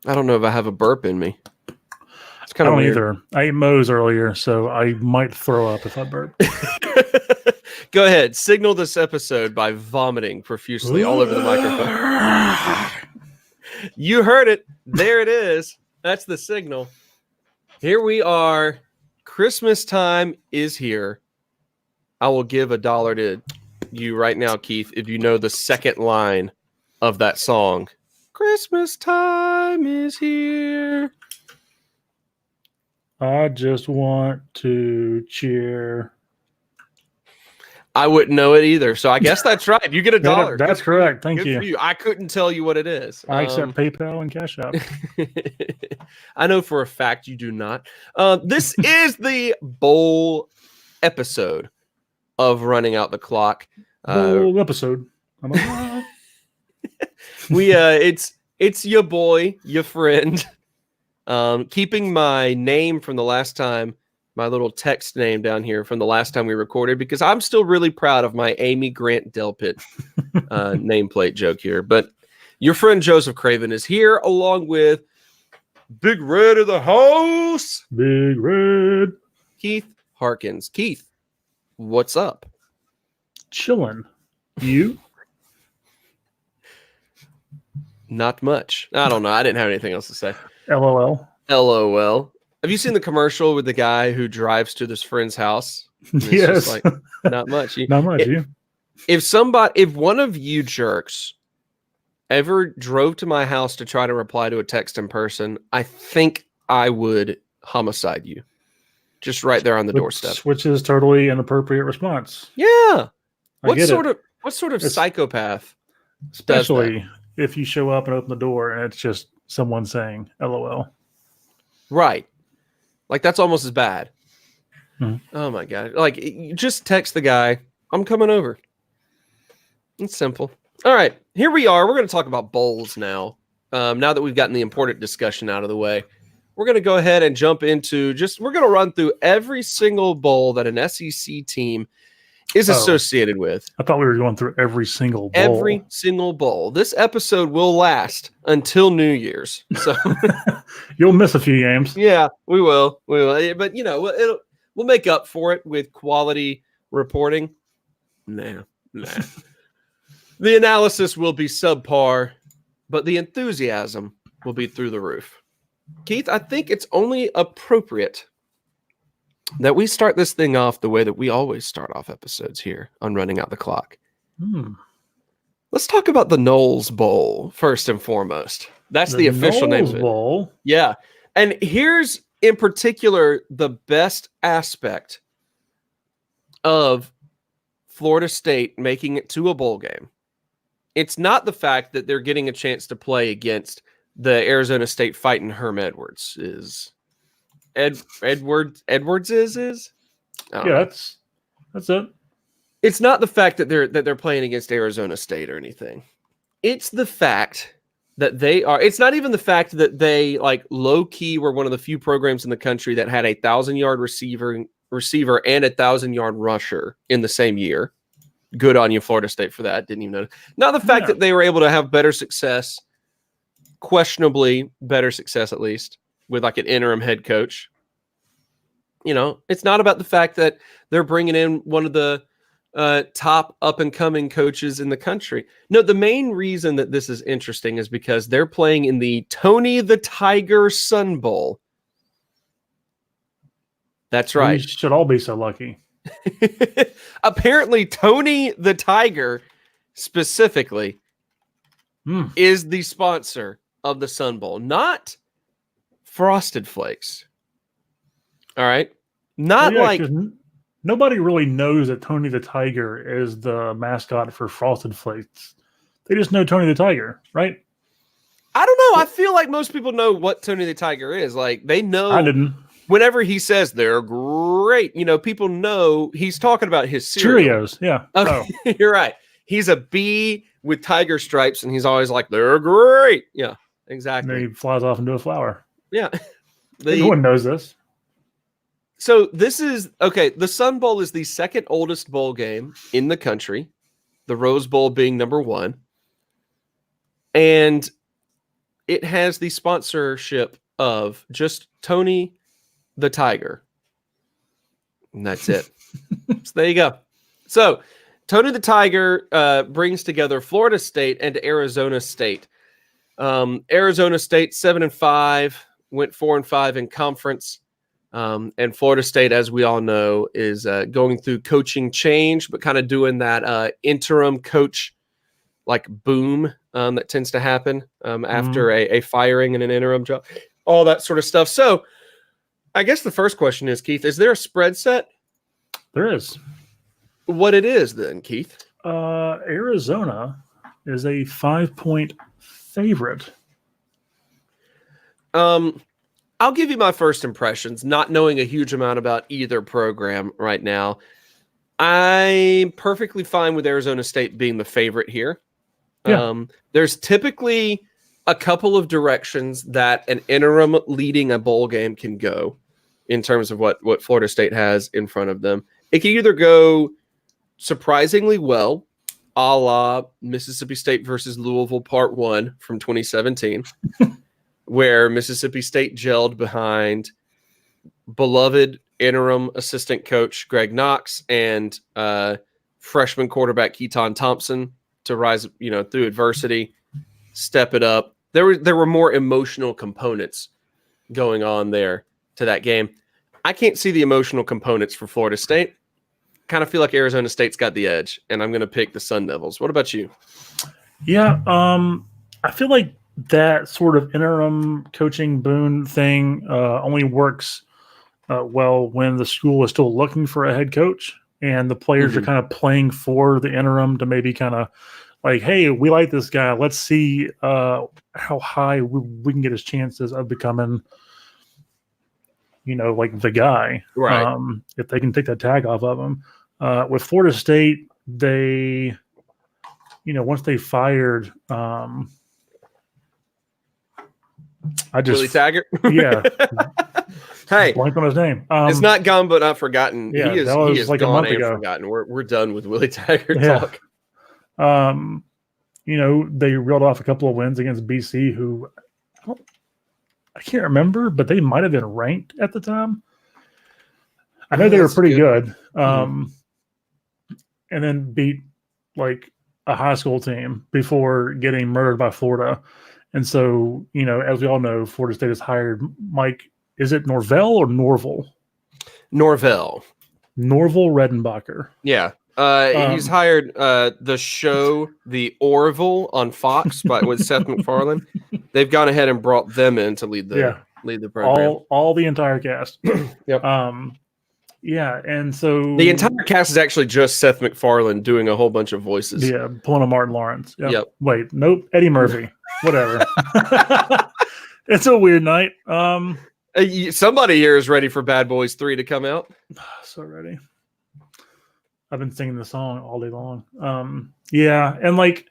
I don't know if I have a burp in me. It's I kind of don't weird. either. I ate Moe's earlier, so I might throw up if I burp. Go ahead. Signal this episode by vomiting profusely all over the microphone. You heard it. There it is. That's the signal. Here we are. Christmas time is here. I will give $1 to you right now, Keith, if you know the second line of that song. Christmas time is here. I just want to cheer. I wouldn't know it either. So I guess that's right. You get $1. That's correct. Thank you. For you. I couldn't tell you what it is. I accept PayPal and Cash App. I know for a fact you do not. This is the bowl episode of Running Out the Clock. Bowl episode. It's your boy, your friend. Keeping my name from the last time, my little text name down here from the last time we recorded, because I'm still really proud of my Amy Grant Delpit nameplate joke here. But your friend Joseph Craven is here along with Big Red of the house. Big Red. Keith Harkins. Keith, what's up? Chilling. You? Not much. I don't know. I didn't have anything else to say. LOL. LOL. Have you seen the commercial with the guy who drives to this friend's house? Yes. Like, not much. Not much. If one of you jerks ever drove to my house to try to reply to a text in person, I think I would homicide you. Just right there on the doorstep. Which is totally an appropriate response. Yeah. What sort of psychopath? Especially if you show up and open the door and it's just someone saying LOL. Right. Like, that's almost as bad. Mm-hmm. Oh my God. Like, you just text the guy, I'm coming over. It's simple. All right. Here we are. We're going to talk about bowls now. Now that we've gotten the important discussion out of the way, we're going to go ahead and jump into we're going to run through every single bowl that an SEC team is associated with. I thought we were going through every single bowl. Every single bowl. This episode will last until New Year's. So you'll miss a few games. Yeah, we will. But we'll make up for it with quality reporting. Nah. The analysis will be subpar, but the enthusiasm will be through the roof. Keith, I think it's only appropriate that we start this thing off the way that we always start off episodes here on Running Out the Clock. Let's talk about the Knowles Bowl first and foremost. That's the official name of it. Bowl. Yeah. And here's in particular the best aspect of Florida State making it to a bowl game. It's not the fact that they're getting a chance to play against the Arizona State Fighting Herm Edwards. Edwards is? Yeah, that's it. It's not the fact that they're playing against Arizona State or anything. It's the fact that they are. It's not even the fact that they, like, low key were one of the few programs in the country that had a 1,000-yard receiver and a 1,000-yard rusher in the same year. Good on you, Florida State, for that. Didn't even know. Not the fact that they were able to have better success, questionably better success at least, with like an interim head coach. It's not about the fact that they're bringing in one of the top up-and-coming coaches in the country. No, the main reason that this is interesting is because they're playing in the Tony the Tiger Sun Bowl. That's right. We should all be so lucky. Apparently, Tony the Tiger specifically is the sponsor of the Sun Bowl, not Frosted Flakes. All right? Nobody really knows that Tony the Tiger is the mascot for Frosted Flakes. They just know Tony the Tiger, right? I don't know. I feel like most people know what Tony the Tiger is. Like, they know. I didn't. Whenever he says they're great, people know he's talking about his cereal. Cheerios, yeah. Okay. Oh. You're right. He's a bee with tiger stripes, and he's always like, they're great. Yeah, exactly. And then he flies off into a flower. Yeah. No one knows this. So this is, the Sun Bowl is the second oldest bowl game in the country, the Rose Bowl being number one. And it has the sponsorship of just Tony the Tiger. And that's it. So there you go. So Tony the Tiger brings together Florida State and Arizona State. Arizona State 7-5, went 4-5 in conference. And Florida State, as we all know, is going through coaching change, but kind of doing that interim coach like boom that tends to happen after a firing and an interim job, all that sort of stuff. So I guess the first question is, Keith, is there a spread set? There is. What it is then, Keith? Arizona is a 5-point favorite. I'll give you my first impressions, not knowing a huge amount about either program right now. I'm perfectly fine with Arizona State being the favorite here. Yeah. There's typically a couple of directions that an interim leading a bowl game can go in terms of what Florida State has in front of them. It can either go surprisingly well, a la Mississippi State versus Louisville Part 1 from 2017, where Mississippi State gelled behind beloved interim assistant coach Greg Knox and freshman quarterback Keaton Thompson to rise, through adversity, step it up. There were more emotional components going on there to that game. I can't see the emotional components for Florida State. Kind of feel like Arizona State's got the edge, and I'm going to pick the Sun Devils. What about you? Yeah, I feel like that sort of interim coaching boon thing only works well when the school is still looking for a head coach and the players are kind of playing for the interim to maybe kind of like, hey, we like this guy. Let's see how high we can get his chances of becoming, like the guy. Right. If they can take that tag off of him. With Florida State, they, once they fired Willie Taggart? Yeah. Hey, blanked on his name. It's not gone but not forgotten. Yeah, he is like gone a month and ago. forgotten. We're done with Willie Taggart talk. They reeled off a couple of wins against BC, who I can't remember, but they might have been ranked at the time. I know they were pretty good. And then beat like a high school team before getting murdered by Florida. And so, as we all know, Florida State has hired Mike. Is it Norvell or Norval? Norvell Redenbacher. Yeah. He's hired the show The Orville on Fox with Seth MacFarlane. They've gone ahead and brought them in to lead the program. All the entire cast. Yep. Yeah, and so the entire cast is actually just Seth MacFarlane doing a whole bunch of voices. Yeah, pulling a Martin Lawrence. Yep. Wait, nope. Eddie Murphy. Whatever. It's a weird night. Somebody here is ready for Bad Boys 3 to come out. So ready. I've been singing the song all day long. Yeah, and like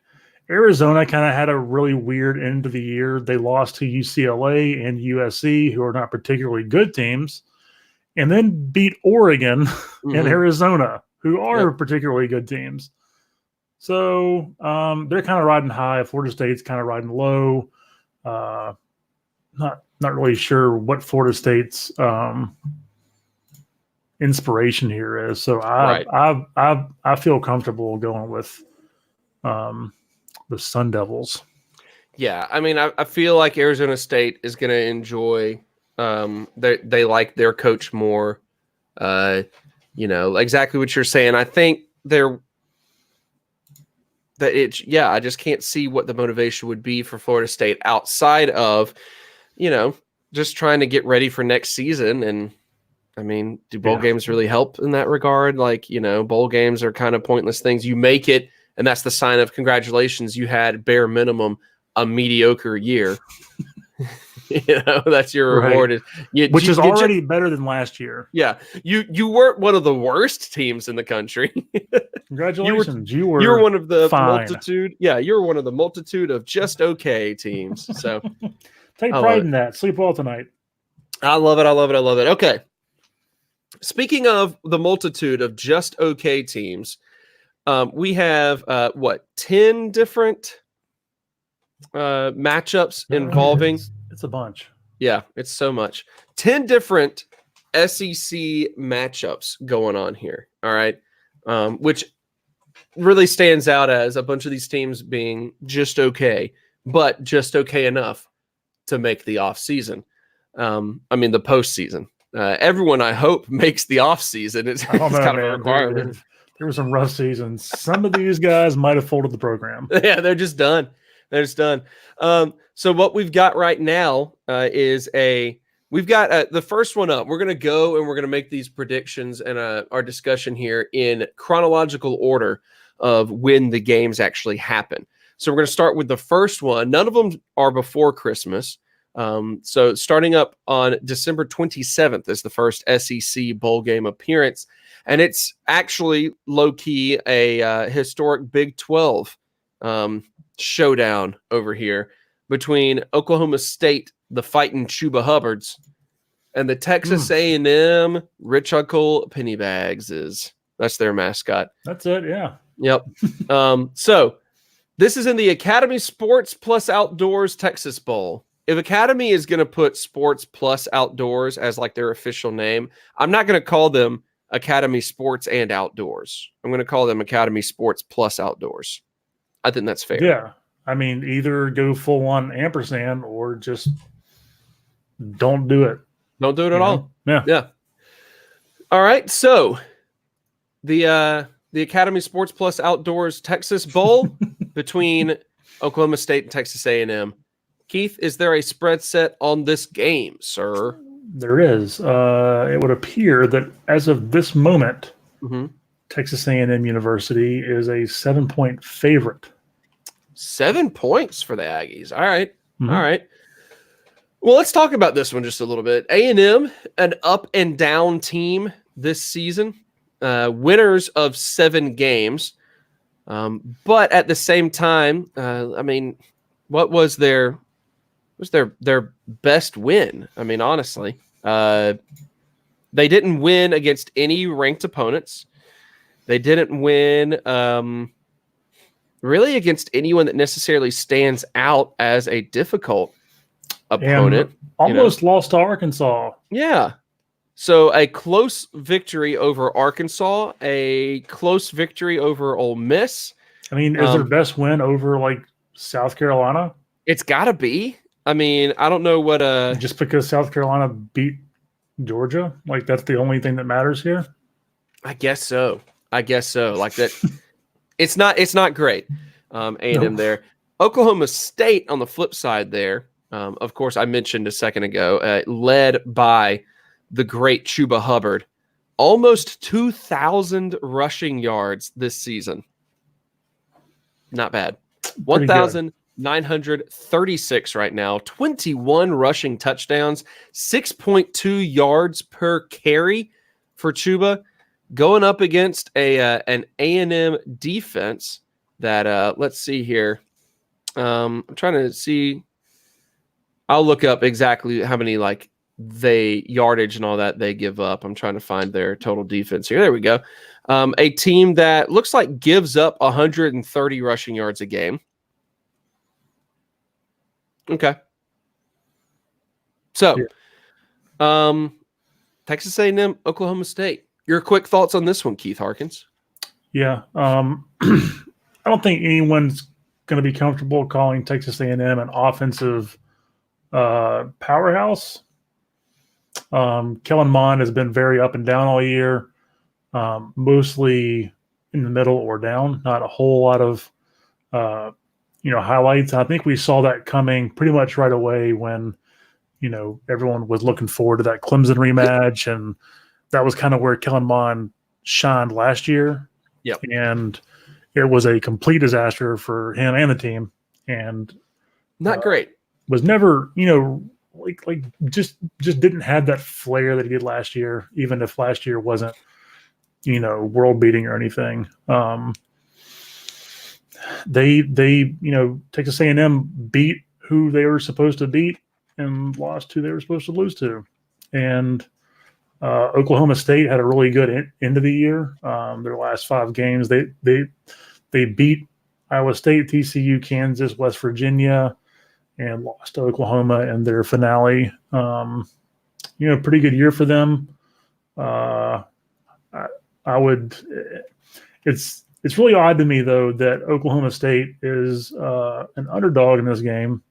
Arizona kind of had a really weird end of the year. They lost to UCLA and USC, who are not particularly good teams, and then beat Oregon and Arizona, who are particularly good teams. So they're kind of riding high. Florida State's kind of riding low. Not really sure what Florida State's inspiration here is. So I feel comfortable going with the Sun Devils. Yeah, I mean, I feel like Arizona State is going to enjoy. They like their coach more. Exactly what you're saying. I think I just can't see what the motivation would be for Florida State outside of, just trying to get ready for next season. And I mean, do bowl games really help in that regard? Like, bowl games are kind of pointless things. You make it, and that's the sign of congratulations. You had bare minimum a mediocre year. That's your reward. Which is already better than last year. Yeah. You weren't one of the worst teams in the country. Congratulations. You were one of the multitude. Yeah, you were one of the multitude of just okay teams. So take pride in that. Sleep well tonight. I love it. Okay. Speaking of the multitude of just okay teams, we have 10 different matchups involving. It's a bunch. Yeah, it's so much. 10 different SEC matchups going on here. All right. Which really stands out as a bunch of these teams being just okay, but just okay enough to make the offseason. I mean, the postseason. Everyone, I hope, makes the offseason. It's I don't know, kind man. of a requirement. There were some rough seasons. Some of these guys might have folded the program. Yeah, they're just done. They're just done. So what we've got right now is we've got the first one up. We're going to go and we're going to make these predictions and our discussion here in chronological order of when the games actually happen. So we're going to start with the first one. None of them are before Christmas. So starting up on December 27th is the first SEC bowl game appearance. And it's actually low-key a historic Big 12 showdown over here between Oklahoma State, the fighting Chuba Hubbards, and the Texas A&M Rich Uncle Pennybags. That's their mascot. That's it, yeah. Yep. So this is in the Academy Sports Plus Outdoors Texas Bowl. If Academy is going to put Sports Plus Outdoors as like their official name, I'm not going to call them Academy Sports and Outdoors. I'm going to call them Academy Sports Plus Outdoors. I think that's fair. Yeah. I mean, either go full on ampersand or just don't do it. Don't do it at all. Yeah. Yeah. All right. So the Academy Sports Plus Outdoors Texas Bowl between Oklahoma State and Texas A&M. Keith, is there a spread set on this game, sir? There is. It would appear that as of this moment, Texas A&M University is a 7-point favorite. 7 points for the Aggies. All right. All right. Well, let's talk about this one just a little bit. A&M, an up and down team this season, winners of 7 games. But at the same time, I mean, what was their best win? I mean, honestly, they didn't win against any ranked opponents. They didn't win really against anyone that necessarily stands out as a difficult opponent. And almost lost to Arkansas. Yeah. So a close victory over Arkansas, a close victory over Ole Miss. I mean, is their best win over like South Carolina? It's got to be. I mean, I don't know what just because South Carolina beat Georgia, like that's the only thing that matters here. I guess so. Like that. It's not great. A&M there. Oklahoma State on the flip side there. Of course, I mentioned a second ago, led by the great Chuba Hubbard, almost 2,000 rushing yards this season. Not bad. 1,936 right now, 21 rushing touchdowns, 6.2 yards per carry for Chuba, going up against an A&M defense that, let's see here. I'm trying to see. I'll look up exactly how many yardage and all that they give up. I'm trying to find their total defense here. There we go. A team that looks like gives up 130 rushing yards a game. Okay. So, Texas A&M, Oklahoma State. Your quick thoughts on this one, Keith Harkins? Yeah. I don't think anyone's going to be comfortable calling Texas A&M an offensive powerhouse. Kellen Mond has been very up and down all year, mostly in the middle or down, not a whole lot of highlights. I think we saw that coming pretty much right away when everyone was looking forward to that Clemson rematch, and that was kind of where Kellen Mond shined last year. Yep. And it was a complete disaster for him and the team, and not great. Was never, just didn't have that flair that he did last year, even if last year wasn't, world beating or anything. They Texas A&M beat who they were supposed to beat and lost who they were supposed to lose to. And Oklahoma State had a really good end of the year. Their last 5 games, they beat Iowa State, TCU, Kansas, West Virginia, and lost to Oklahoma in their finale. Pretty good year for them. I would. It's really odd to me though that Oklahoma State is an underdog in this game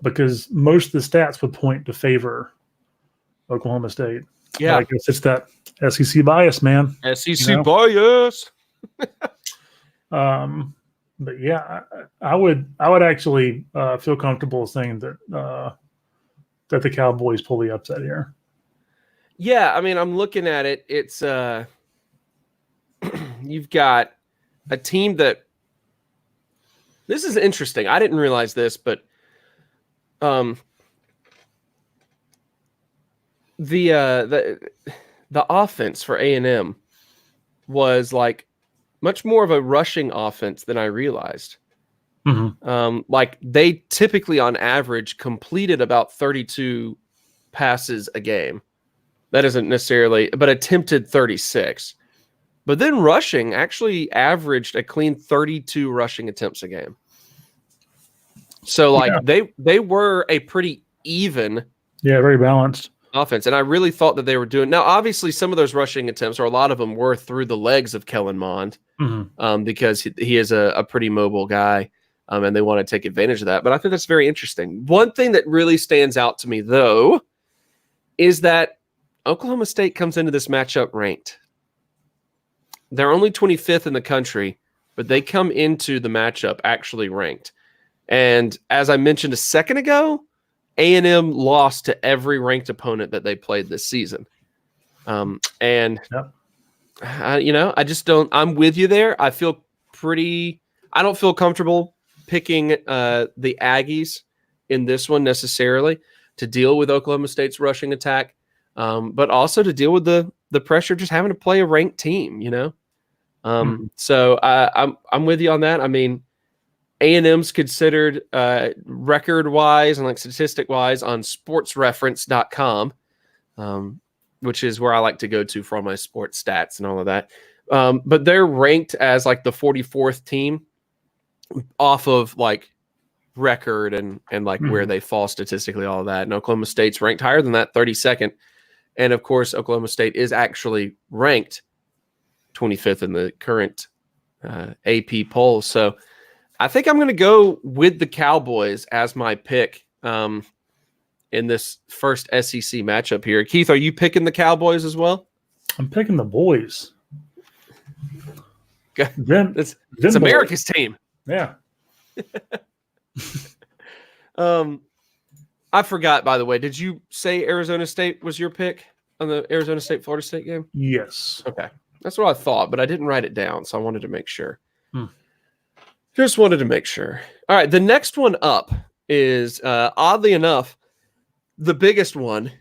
because most of the stats would point to favor Oklahoma State. Yeah, but I guess it's that SEC bias, man. SEC bias. But yeah, I would actually feel comfortable saying that the Cowboys pull the upset here. Yeah, I mean, I'm looking at it. It's you've got a team that this is interesting. I didn't realize this, but the offense for A&M was like much more of a rushing offense than I realized. Like they typically on average completed about 32 passes a game. That isn't necessarily, but attempted 36. But then rushing actually averaged a clean 32 rushing attempts a game. So like they were a pretty even, very balanced offense. And I really thought that they were doing. Now, obviously, some of those rushing attempts, or a lot of them, were through the legs of Kellen Mond, because he is a pretty mobile guy, and they want to take advantage of that. But I think that's very interesting. One thing that really stands out to me, though, is that Oklahoma State comes into this matchup ranked. They're only 25th in the country, but they come into the matchup actually ranked. And as I mentioned a second ago, A&M lost to every ranked opponent that they played this season. I just don't. I'm with you there. I don't feel comfortable picking the Aggies in this one necessarily to deal with Oklahoma State's rushing attack, but also to deal with the pressure of just having to play a ranked team. So I'm with you on that. I mean, A&M's considered record-wise and like statistic-wise on sportsreference.com, which is where I like to go to for all my sports stats and all of that. But they're ranked as like the 44th team off of like record and like where they fall statistically, all of that. And Oklahoma State's ranked higher than that, 32nd. And of course, Oklahoma State is actually ranked 25th in the current AP poll. So I think I'm going to go with the Cowboys as my pick in this first SEC matchup here. Keith, are you picking the Cowboys as well? I'm picking the boys. It's America's team. Yeah. I forgot, by the way. Did you say Arizona State was your pick on the Arizona State-Florida State game? Yes. Okay. That's what I thought, but I didn't write it down, so I wanted to make sure. Just wanted to make sure. All right, the next one up is, oddly enough, the biggest one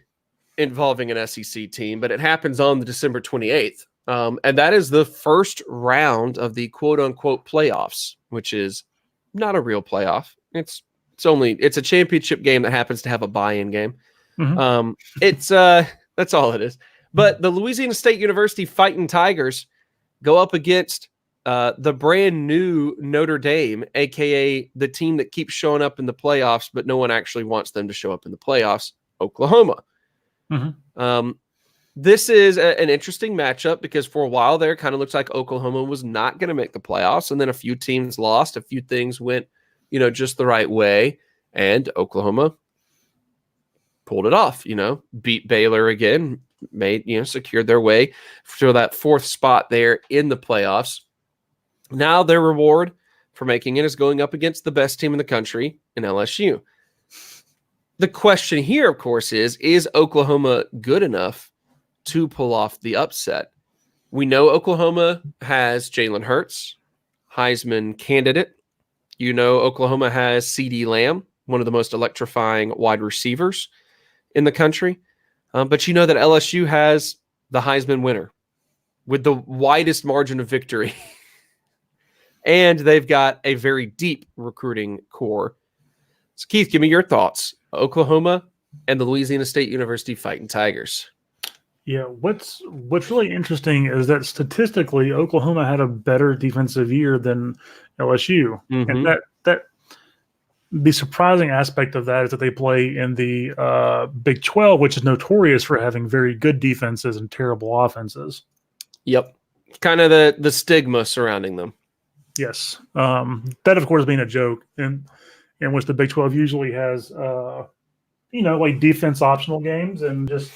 involving an SEC team, but it happens on the December 28th. And that is the first round of the quote-unquote playoffs, which is not a real playoff. It's a championship game that happens to have a buy-in game. That's all it is. But the Louisiana State University Fighting Tigers go up against the brand new Notre Dame, aka the team that keeps showing up in the playoffs, but no one actually wants them to show up in the playoffs, Oklahoma. This is an interesting matchup because for a while there, it kind of looks like Oklahoma was not going to make the playoffs, and then a few teams lost, a few things went, just the right way, and Oklahoma pulled it off. Beat Baylor again, secured their way to that fourth spot there in the playoffs. Now their reward for making it is going up against the best team in the country in LSU. The question here, of course, is Oklahoma good enough to pull off the upset? We know Oklahoma has Jalen Hurts, Heisman candidate. Oklahoma has CeeDee Lamb, one of the most electrifying wide receivers in the country. But you know that LSU has the Heisman winner with the widest margin of victory. And they've got a very deep recruiting core. So, Keith, give me your thoughts. Oklahoma and the Louisiana State University Fighting Tigers. Yeah, what's really interesting is that statistically, Oklahoma had a better defensive year than LSU, and Mm-hmm. that the surprising aspect of that is that they play in the Big 12, which is notorious for having very good defenses and terrible offenses. Yep. Kind of the stigma surrounding them. Yes, that of course being a joke, and in which the Big 12 usually has, like defense optional games, and just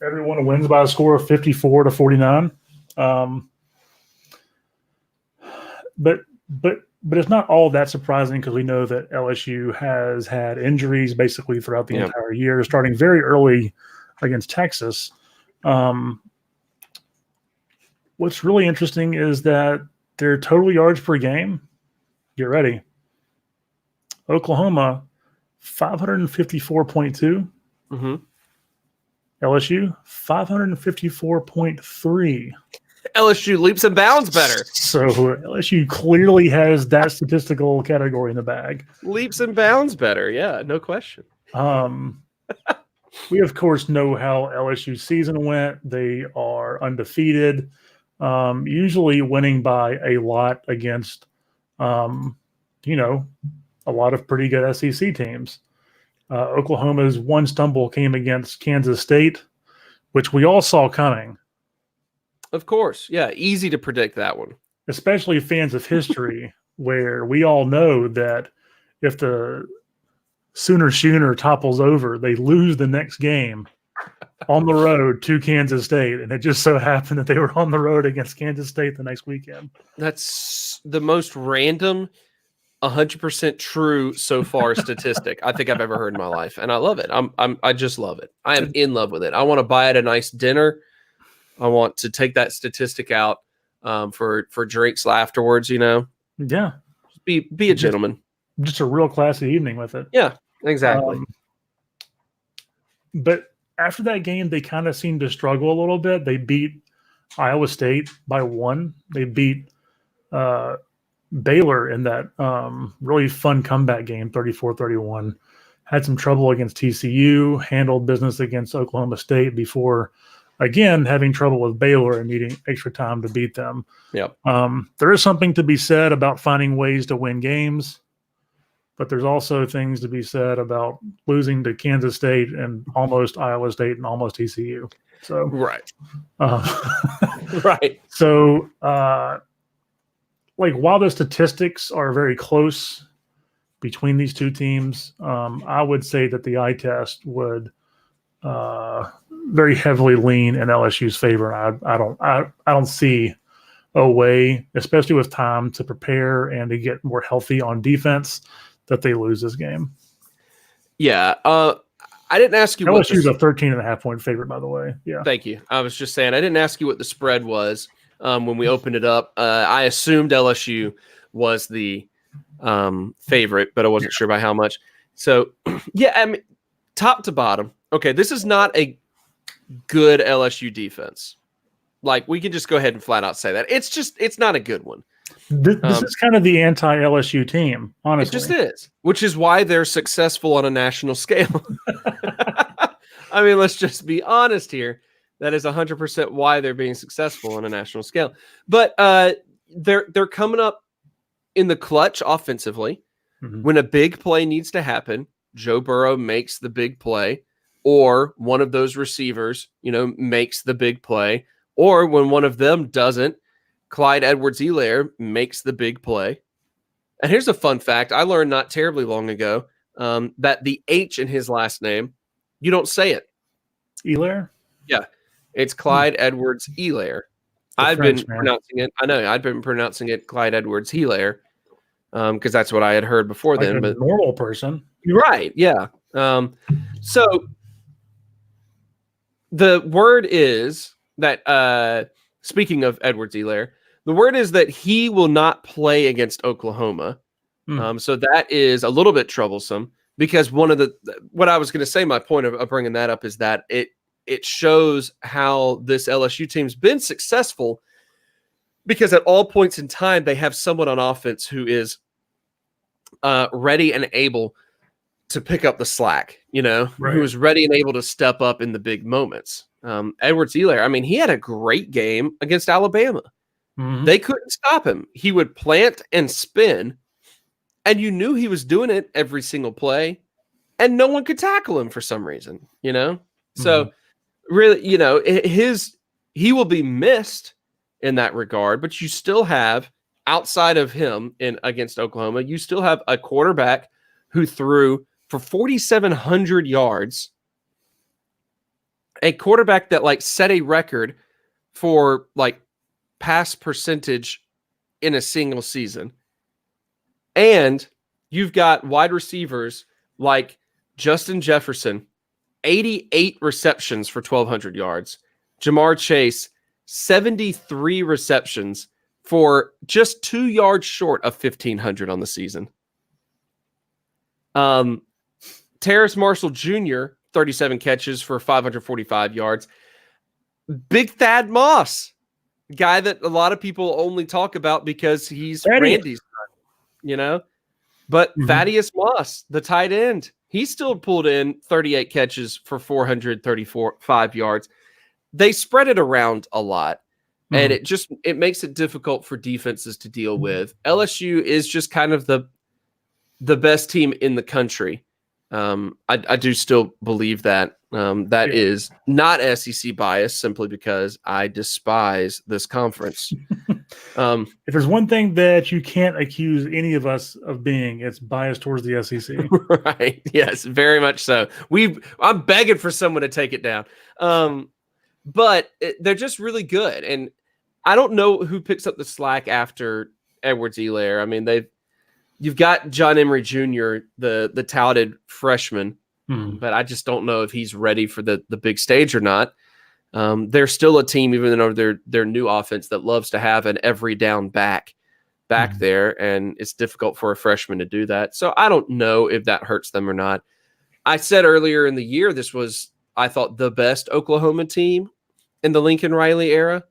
everyone wins by a score of 54-49. Um, but but it's not all that surprising because we know that LSU has had injuries basically throughout the entire year, starting very early against Texas. What's really interesting is that their total yards per game, get ready, Oklahoma, 554.2. Mm-hmm. LSU, 554.3. LSU leaps and bounds better. So LSU clearly has that statistical category in the bag. Leaps and bounds better. Yeah, no question. We, of course, know how LSU's season went. They are undefeated, usually winning by a lot against, a lot of pretty good SEC teams. Oklahoma's one stumble came against Kansas State, which we all saw coming. Of course. Yeah, easy to predict that one. Especially fans of history, where we all know that if the Sooner Schooner topples over, they lose the next game on the road to Kansas State. And it just so happened that they were on the road against Kansas State the next weekend. That's the most random, 100% true so far statistic I think I've ever heard in my life. And I love it. I just love it. I am in love with it. I want to buy it a nice dinner. I want to take that statistic out for drinks afterwards, Yeah. Be a gentleman. Just a real classy evening with it. Yeah, exactly. But after that game, they kind of seemed to struggle a little bit. They beat Iowa State by 1. They beat Baylor in that really fun comeback game, 34-31. Had some trouble against TCU, handled business against Oklahoma State before, again, having trouble with Baylor and needing extra time to beat them. Yep. There is something to be said about finding ways to win games, but there's also things to be said about losing to Kansas State and almost Iowa State and almost TCU. So right. Right. So while the statistics are very close between these two teams, I would say that the eye test would very heavily lean in LSU's favor. I don't see a way, especially with time to prepare and to get more healthy on defense, that they lose this game. Yeah. I didn't ask you LSU's a 13.5 point favorite, by the way. Yeah. Thank you. I was just saying, I didn't ask you what the spread was when we opened it up. I assumed LSU was the favorite, but I wasn't sure by how much. So, yeah, I mean, top to bottom. Okay, this is not a good LSU defense. Like, we can just go ahead and flat out say that. It's not a good one. This is kind of the anti-LSU team, honestly. It just is, which is why they're successful on a national scale. I mean, let's just be honest here. That is 100% why they're being successful on a national scale. But they're coming up in the clutch offensively. Mm-hmm. When a big play needs to happen, Joe Burrow makes the big play, or one of those receivers, makes the big play, or when one of them doesn't, Clyde Edwards-Helaire makes the big play. And here's a fun fact I learned not terribly long ago, that the H in his last name, you don't say it. Helaire? Yeah. It's Clyde Edwards-Helaire. I've been pronouncing it Clyde Edwards-Helaire because that's what I had heard before then. But normal person. Right, yeah. So the word is that, speaking of Edwards-Helaire, the word is that he will not play against Oklahoma. So that is a little bit troublesome because what I was going to say, my point of bringing that up is that it shows how this LSU team's been successful because at all points in time, they have someone on offense who is ready and able to pick up the slack, right. Who is ready and able to step up in the big moments. Edwards-Helaire, I mean, he had a great game against Alabama. Mhm. They couldn't stop him. He would plant and spin, and you knew he was doing it every single play, and no one could tackle him for some reason, So really, he will be missed in that regard, but you still have, outside of him against Oklahoma, you still have a quarterback who threw for 4,700 yards, a quarterback that set a record for pass percentage in a single season. And you've got wide receivers like Justin Jefferson, 88 receptions for 1,200 yards. Jamar Chase, 73 receptions for just 2 yards short of 1,500 on the season. Terrace Marshall Jr., 37 catches for 545 yards. Big Thad Moss, guy that a lot of people only talk about because he's Randy's son, But Thaddeus Moss, the tight end, he still pulled in 38 catches for 435 yards. They spread it around a lot, and it makes it difficult for defenses to deal with. LSU is just kind of the best team in the country. I do still believe that. That is not SEC bias, simply because I despise this conference. If there's one thing that you can't accuse any of us of being, it's bias towards the SEC. Right. Yes, very much so. I'm begging for someone to take it down. But they're just really good. And I don't know who picks up the slack after Edwards-Helaire. I mean, you've got John Emery Jr., the touted freshman, but I just don't know if he's ready for the big stage or not. They're still a team, even though their new offense, that loves to have an every down back there, and it's difficult for a freshman to do that. So I don't know if that hurts them or not. I said earlier in the year this was, I thought, the best Oklahoma team in the Lincoln Riley era.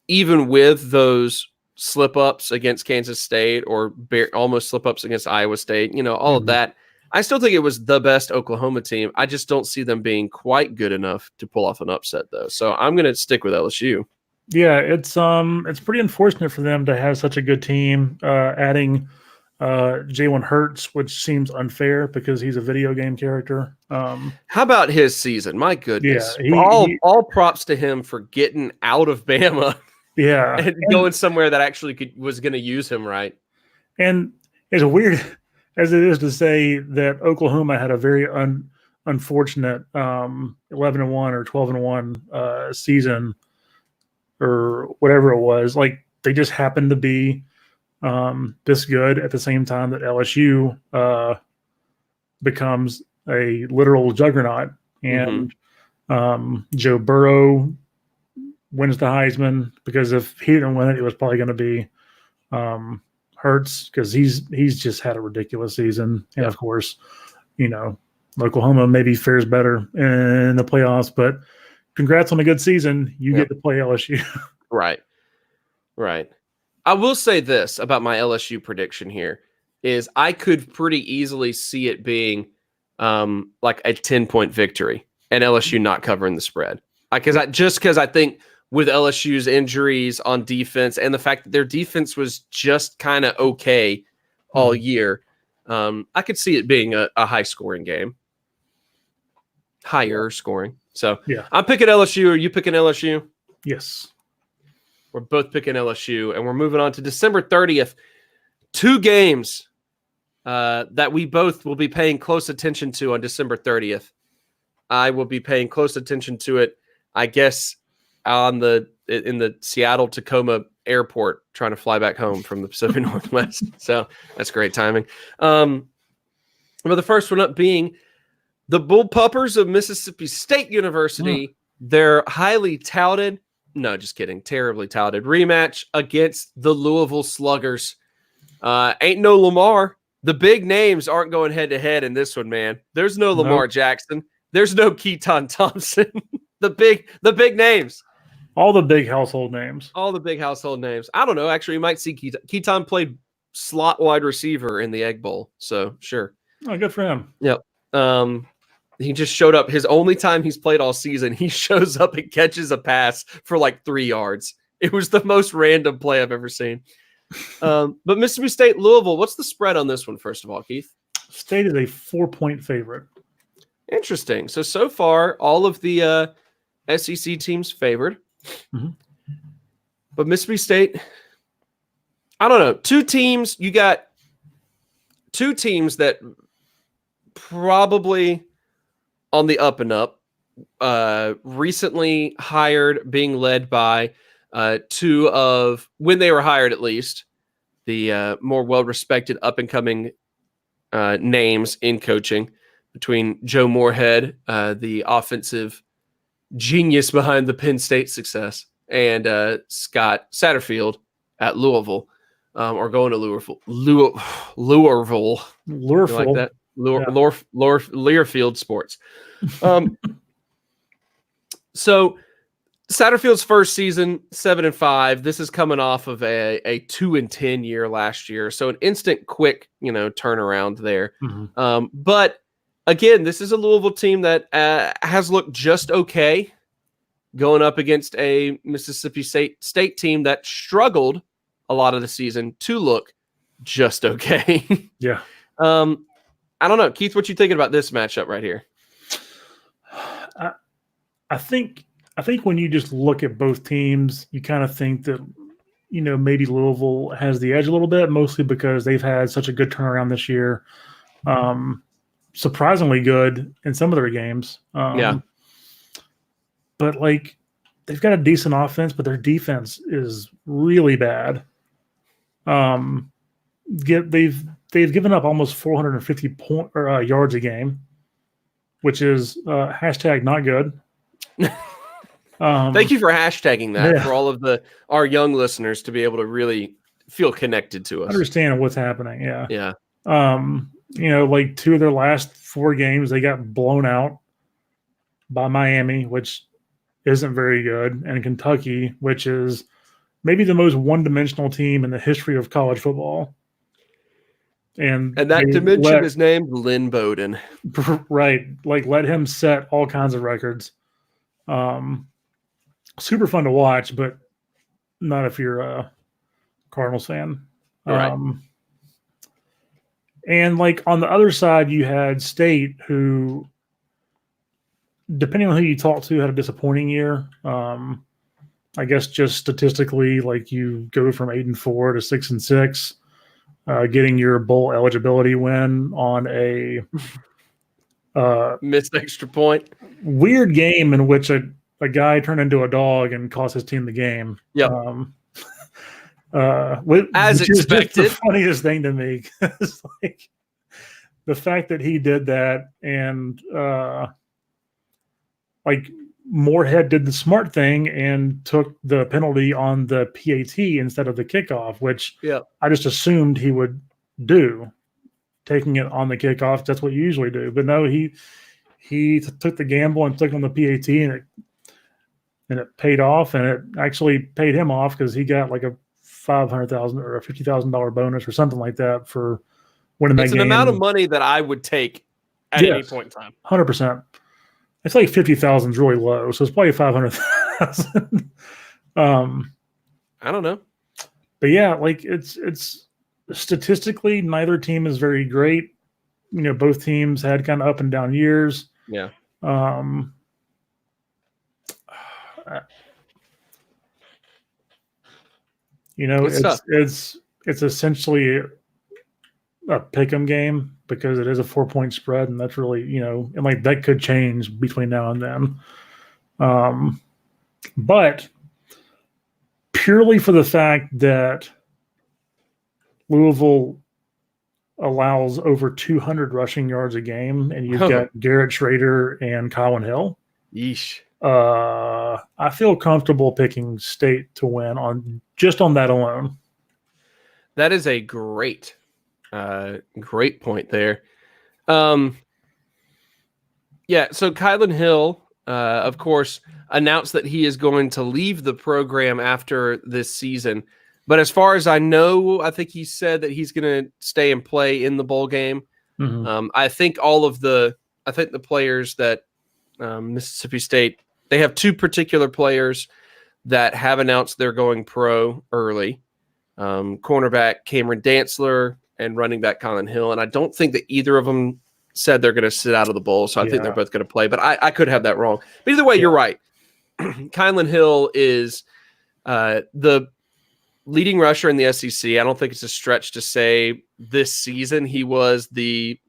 Even with those slip-ups against Kansas State or almost slip-ups against Iowa State, all of that, I still think it was the best Oklahoma team. I just don't see them being quite good enough to pull off an upset, though. So I'm going to stick with LSU. Yeah, it's pretty unfortunate for them to have such a good team. Adding Jalen Hurts, which seems unfair because he's a video game character. How about his season? My goodness. Yeah, all props to him for getting out of Bama. Yeah. and going somewhere that actually was going to use him right. And it's weird as it is to say that Oklahoma had a very unfortunate 11-1 or 12-1 season or whatever it was. Like, they just happened to be this good at the same time that LSU becomes a literal juggernaut. And Joe Burrow wins the Heisman, because if he didn't win it, it was probably going to be Hurts, because he's just had a ridiculous season. And of course, Oklahoma maybe fares better in the playoffs, but congrats on a good season. You get to play LSU. Right. I will say this about my LSU prediction here is I could pretty easily see it being like a 10-point victory and LSU not covering the spread. Because I think with LSU's injuries on defense and the fact that their defense was just kind of okay all year, I could see it being a high-scoring game. Higher scoring. So I'm picking LSU. Are you picking LSU? Yes. We're both picking LSU, and we're moving on to December 30th. 2 games that we both will be paying close attention to on December 30th. I will be paying close attention to it, I guess, in the Seattle-Tacoma airport, trying to fly back home from the Pacific Northwest. So that's great timing. But the first one up being the Bullpuppers of Mississippi State University. Their highly touted, no, just kidding, terribly touted rematch against the Louisville Sluggers. Ain't no Lamar. The big names aren't going head-to-head in this one, man. There's no Lamar Jackson. There's no Keaton Thompson. The big names. All the big household names. All the big household names. I don't know. Actually, you might see Keaton. Keaton played slot wide receiver in the Egg Bowl. So, sure. Oh, good for him. Yep. He just showed up. His only time he's played all season, he shows up and catches a pass for like 3 yards. It was the most random play I've ever seen. But Mississippi State, Louisville, what's the spread on this one, first of all, Keith? State is a 4-point favorite. Interesting. So far, all of the SEC teams favored. Mm-hmm. But Mississippi State, I don't know. You got two teams that probably on the up and up, recently hired, being led by two of, when they were hired at least, the more well-respected up-and-coming names in coaching, between Joe Moorhead, the offensive genius behind the Penn State success, and Scott Satterfield at Louisville, or going to Louisville. Louisville. Like that? Learfield Sports. So Satterfield's first season, 7-5. This is coming off of a 2-10 year last year. So an instant, quick, turnaround there. Mm-hmm. But again, this is a Louisville team that has looked just okay going up against a Mississippi State team that struggled a lot of the season to look just okay. Yeah. I don't know. Keith, what you thinking about this matchup right here? I think when you just look at both teams, you kind of think that, maybe Louisville has the edge a little bit, mostly because they've had such a good turnaround this year. Surprisingly good in some of their games. Yeah. But they've got a decent offense, but their defense is really bad. They've given up almost 450 yards a game, which is hashtag not good. Thank you for hashtagging that for all of our young listeners to be able to really feel connected to us. Understand what's happening. Yeah. Yeah. 2 of their last 4 games, they got blown out by Miami, which isn't very good, and Kentucky, which is maybe the most one-dimensional team in the history of college football. And that dimension is named Lynn Bowden. Right. Let him set all kinds of records. Super fun to watch, but not if you're a Cardinals fan. Right. And on the other side, you had State, who, depending on who you talk to, had a disappointing year. I guess just statistically, you go from 8-4 to 6-6, getting your bowl eligibility win on a missed extra point. Weird game in which a guy turned into a dog and cost his team the game. Yep. As expected. The funniest thing to me, because the fact that he did that, and Moorhead did the smart thing and took the penalty on the PAT instead of the kickoff, which I just assumed he would do, taking it on the kickoff. That's what you usually do. But no, he took the gamble and took on the PAT, and it paid off, and it actually paid him off because he got a $500,000 or a $50,000 bonus or something like that for winning that game. It's an amount of money that I would take at any point in time. 100%. It's 50,000 is really low, so it's probably 500,000. I don't know, but yeah, it's statistically neither team is very great. Both teams had kind of up and down years. Yeah. It's essentially a pick'em game because it is a 4-point spread, and that's really, and that could change between now and then. But purely for the fact that Louisville allows over 200 rushing yards a game, and you've got Garrett Schrader and Colin Hill. Yeesh. I feel comfortable picking State to win on that alone. That is a great point there. So Kylan Hill, of course, announced that he is going to leave the program after this season. But as far as I know, I think he said that he's going to stay and play in the bowl game. Mm-hmm. I think all of the I think the players that Mississippi State, they have two particular players that have announced they're going pro early. Cornerback Cameron Dantzler and running back Colin Hill. And I don't think that either of them said they're going to sit out of the bowl. So I think they're both going to play, but I could have that wrong. But either way, you're right. Kylan Hill is the leading rusher in the SEC. I don't think it's a stretch to say this season he was the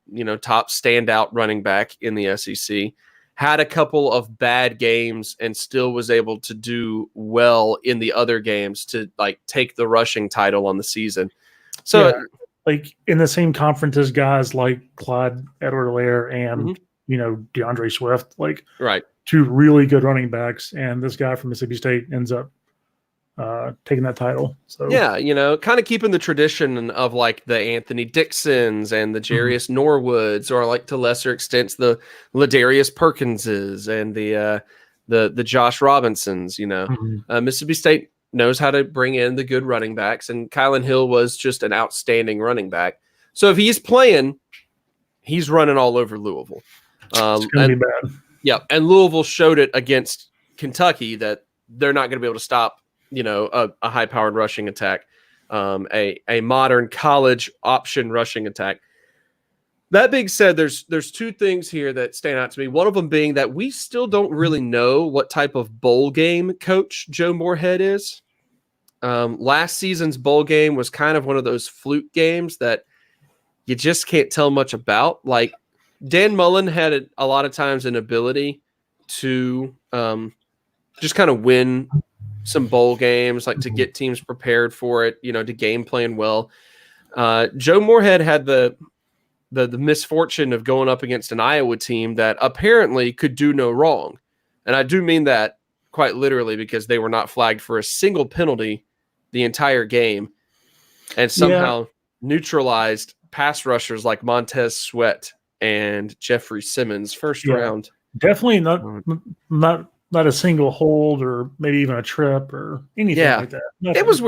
top standout running back in the SEC. Had a couple of bad games and still was able to do well in the other games to take the rushing title on the season. So in the same conference as guys like Clyde Edward-Helaire and DeAndre Swift, right, two really good running backs, and this guy from Mississippi State ends up taking that title. So kind of keeping the tradition of the Anthony Dixons and the Jarius Norwoods, or to lesser extents the Ladarius Perkinses and the Josh Robinsons. Mississippi State knows how to bring in the good running backs, and Kylan Hill was just an outstanding running back. So if he's playing, he's running all over Louisville. It's going to be bad. Yeah, and Louisville showed it against Kentucky that they're not going to be able to stop a high-powered rushing attack, a modern college option rushing attack. That being said, there's two things here that stand out to me. One of them being that we still don't really know what type of bowl game coach Joe Moorhead is. Last season's bowl game was kind of one of those fluke games that you just can't tell much about. Dan Mullen had a lot of times an ability to just kind of win some bowl games, to get teams prepared for it, to game plan well. Joe Moorhead had the misfortune of going up against an Iowa team that apparently could do no wrong. And I do mean that quite literally, because they were not flagged for a single penalty the entire game and somehow neutralized pass rushers like Montez Sweat and Jeffrey Simmons first round. Definitely not a single hold or maybe even a trip or anything like that. Nothing. It was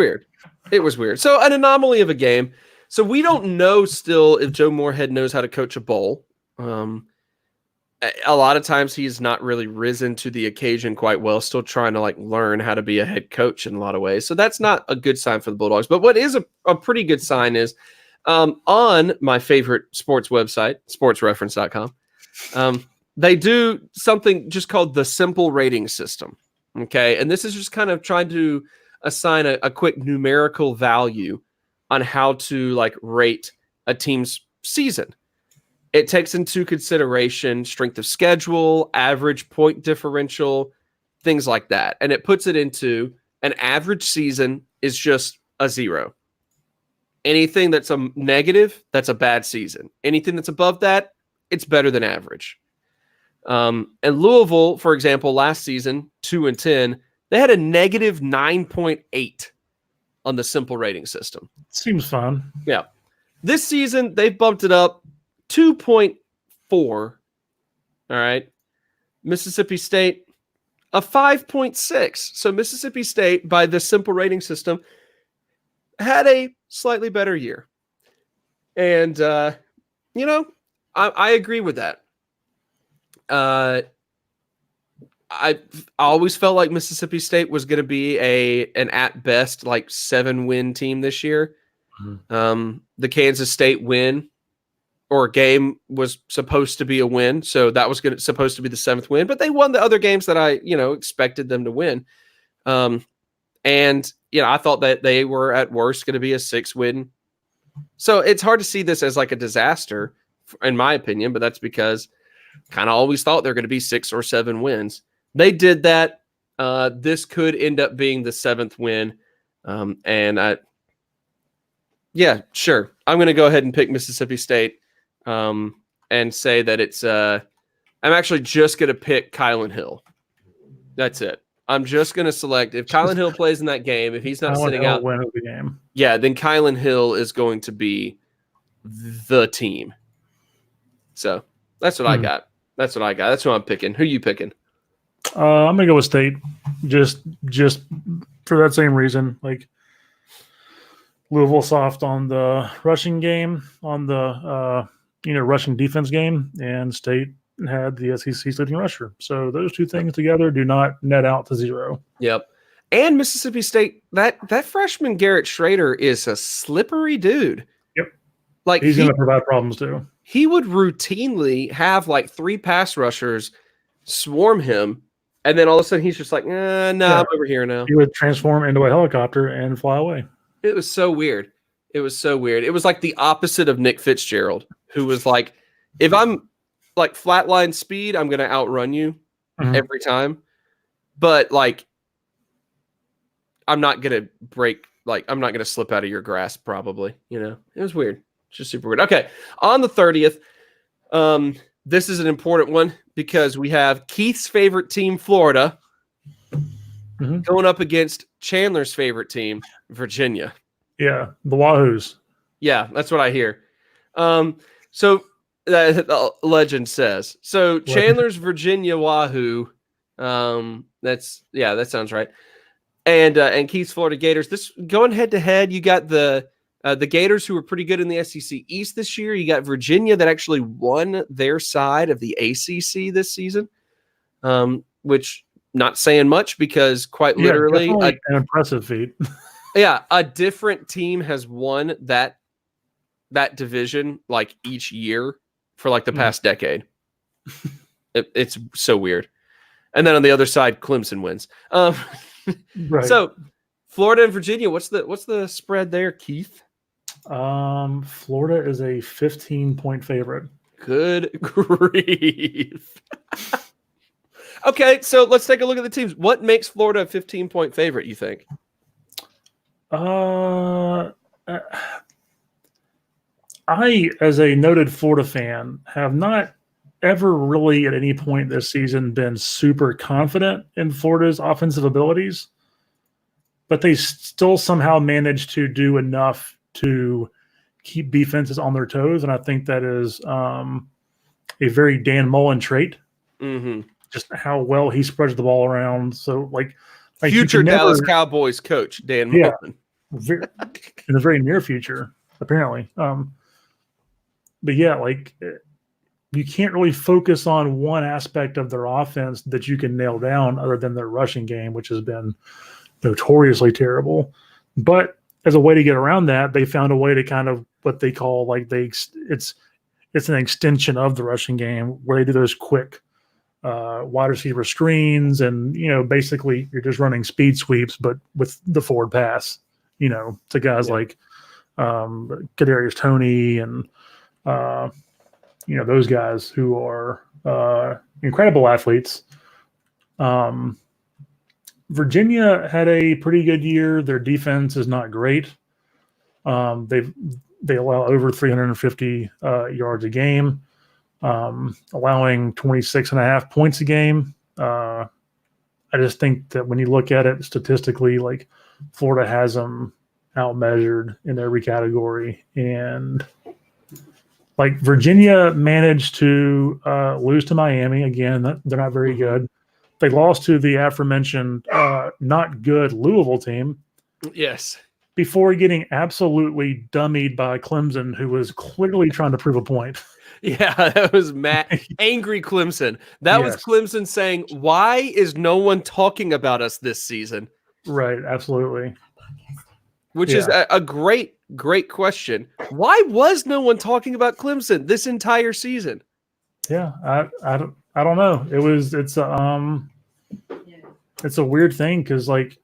weird. So an anomaly of a game. So we don't know still if Joe Moorhead knows how to coach a bowl. A lot of times he's not really risen to the occasion quite well, still trying to learn how to be a head coach in a lot of ways. So that's not a good sign for the Bulldogs. But what is a pretty good sign is on my favorite sports website, sportsreference.com, they do something just called the simple rating system. Okay. And this is just kind of trying to assign a quick numerical value on how to rate a team's season. It takes into consideration strength of schedule, average point differential, things like that. And it puts it into an average season is just a 0. Anything that's a negative, that's a bad season. Anything that's above that, it's better than average. And Louisville, for example, last season, 2-10, they had a negative 9.8 on the simple rating system. Seems fun. Yeah. This season, they've bumped it up 2.4. All right. Mississippi State, a 5.6. So Mississippi State, by the simple rating system, had a slightly better year. And, I agree with that. I always felt like Mississippi State was going to be an at best 7-win team this year. The Kansas State win or game was supposed to be a win, so that was supposed to be the 7th win. But they won the other games that I expected them to win. And I thought that they were at worst going to be a 6-win. So it's hard to see this as a disaster, in my opinion. But that's because kind of always thought they're going to be 6 or 7 wins. They did that. This could end up being the 7th win. Yeah, sure. I'm going to go ahead and pick Mississippi State and say that it's I'm actually just going to pick Kylan Hill. That's it. I'm just going to select if Kylan Hill plays in that game, if he's not sitting out, win of the game. Yeah, then Kylan Hill is going to be the team. So that's what I got. That's what I got. That's who I'm picking. Who you picking? I'm gonna go with State, just for that same reason. Louisville soft on the rushing game, on the rushing defense game, and State had the SEC's leading rusher. So those two things together do not net out to 0. Yep. And Mississippi State, that freshman Garrett Schrader is a slippery dude. Yep. Like he's going to provide problems too. He would routinely have like 3 pass rushers swarm him, and then all of a sudden he's just like, I'm over here now. He would transform into a helicopter and fly away. It was so weird. It was so weird. It was like the opposite of Nick Fitzgerald, who was like, if I'm like flatline speed, I'm going to outrun you every time. But like, I'm not going to break, like, I'm not going to slip out of your grasp probably, It was weird. Just super weird. Okay. On the 30th, this is an important one because we have Keith's favorite team, Florida, going up against Chandler's favorite team, Virginia. Yeah, the Wahoos. Yeah, that's what I hear. So the legend says. So Chandler's Virginia Wahoo. That sounds right. And Keith's Florida Gators. This going head to head. You got the Gators, who were pretty good in the SEC East this year. You got Virginia that actually won their side of the ACC this season, which not saying much because quite literally an impressive feat. Yeah, a different team has won that division like each year for like the past decade. It's so weird. And then on the other side, Clemson wins. Right. So Florida and Virginia, what's the spread there, Keith? Florida is a 15-point favorite. Good grief. Okay, so let's take a look at the teams. What makes Florida a 15-point favorite, you think? I, as a noted Florida fan, have not ever really at any point this season been super confident in Florida's offensive abilities, but they still somehow managed to do enough to keep defenses on their toes, and I think that is a very Dan Mullen trait. Just how well he spreads the ball around. So, like future Dallas Cowboys coach Dan Mullen, in the very near future, apparently. But yeah, like you can't really focus on one aspect of their offense that you can nail down, other than their rushing game, which has been notoriously terrible. But as a way to get around that, they found a way to kind of what they call it's an extension of the rushing game where they do those quick wide receiver screens, and basically you're just running speed sweeps, but with the forward pass, to guys like Kadarius Toney and those guys who are incredible athletes. Virginia had a pretty good year. Their defense is not great. They allow over 350 yards a game, allowing 26.5 points a game. I just think that when you look at it statistically, like Florida has them outmeasured in every category. And like Virginia managed to lose to Miami. Again, they're not very good. They lost to the aforementioned not good Louisville team. Yes. Before getting absolutely dummied by Clemson, who was clearly trying to prove a point. Yeah, that was angry Clemson. That was Clemson saying, why is no one talking about us this season? Right, absolutely. Which is a great question. Why was no one talking about Clemson this entire season? Yeah, I don't know. It's a weird thing because like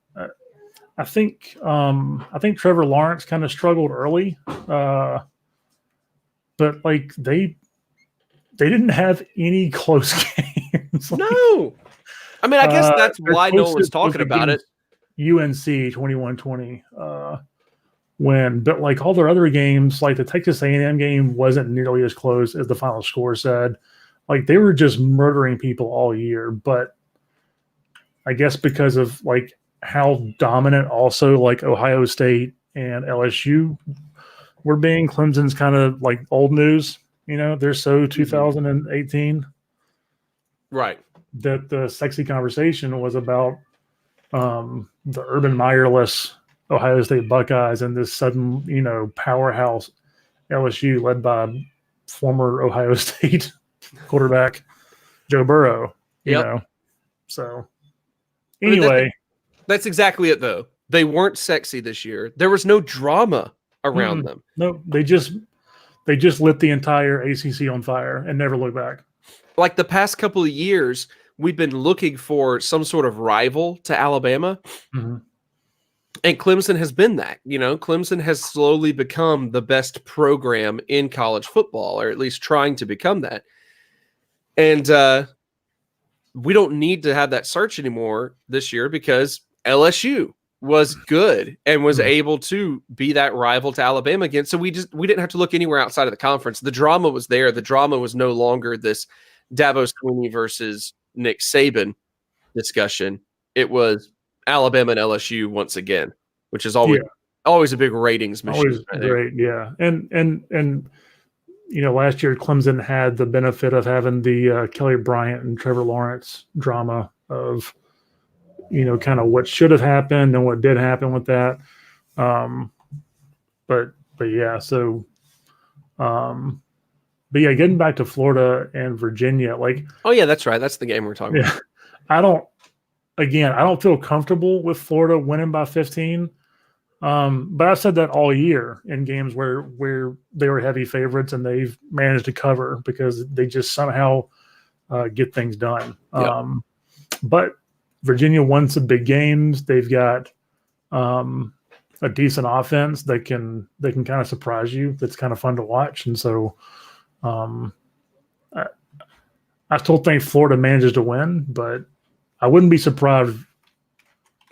I think Trevor Lawrence kind of struggled early, but like they didn't have any close games. No, I mean I guess that's why no one's talking about it. UNC 21-20. But like all their other games, like the Texas A&M game wasn't nearly as close as the final score said. Like they were just murdering people all year. But I guess because of like how dominant also like Ohio State and LSU were being, Clemson's kind of like old news. They're so 2018. Right. That the sexy conversation was about the Urban Meyerless Ohio State Buckeyes and this sudden, powerhouse LSU led by former Ohio State quarterback. Joe Burrow, you Yep. know. So I mean, anyway, that's exactly it, though. They weren't sexy this year. There was no drama around them. no, they just lit the entire ACC on fire and never looked back. Like the past couple of years, we've been looking for some sort of rival to Alabama. Mm-hmm. And Clemson has been that. Clemson has slowly become the best program in college football, or at least trying to become that. And we don't need to have that search anymore this year because LSU was good and was able to be that rival to Alabama again. So we didn't have to look anywhere outside of the conference. The drama was there. The drama was no longer this Dabo Swinney versus Nick Saban discussion. It was Alabama and LSU once again, which is always a big ratings machine. Always great, yeah. And last year Clemson had the benefit of having the Kelly Bryant and Trevor Lawrence drama of kind of what should have happened and what did happen with that. But yeah, so but yeah, getting back to Florida and Virginia, oh yeah, that's right. That's the game we're talking about. I don't feel comfortable with Florida winning by 15. But I've said that all year in games where they were heavy favorites and they've managed to cover because they just somehow get things done. Yep. But Virginia won some big games. They've got a decent offense that can kind of surprise you. That's kind of fun to watch. And so I still think Florida manages to win, but I wouldn't be surprised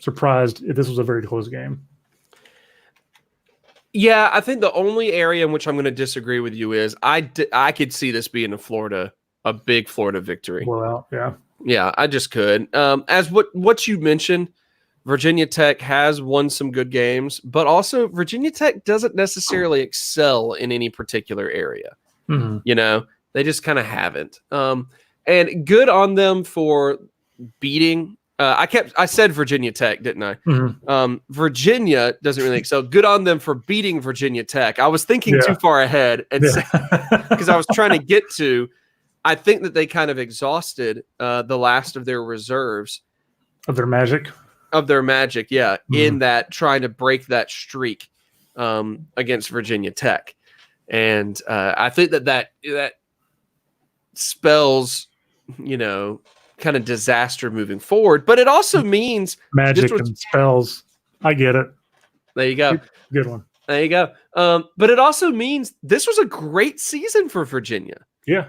if this was a very close game. Yeah, I think the only area in which I'm going to disagree with you is I could see this being a big Florida victory. Well, yeah. Yeah, I just could. As what you mentioned, Virginia Tech has won some good games, but also Virginia Tech doesn't necessarily excel in any particular area. Mm-hmm. They just kind of haven't. And good on them for beating. I said Virginia Tech, didn't I? Mm-hmm. Virginia doesn't really excel. Good on them for beating Virginia Tech. I was thinking too far ahead, and because I was trying to get to. I think that they kind of exhausted the last of their reserves of their magic. Yeah, in that trying to break that streak against Virginia Tech, and I think that spells, kind of disaster moving forward, but it also means magic and spells. I get it. There you go. Good one. There you go. But it also means this was a great season for Virginia. Yeah.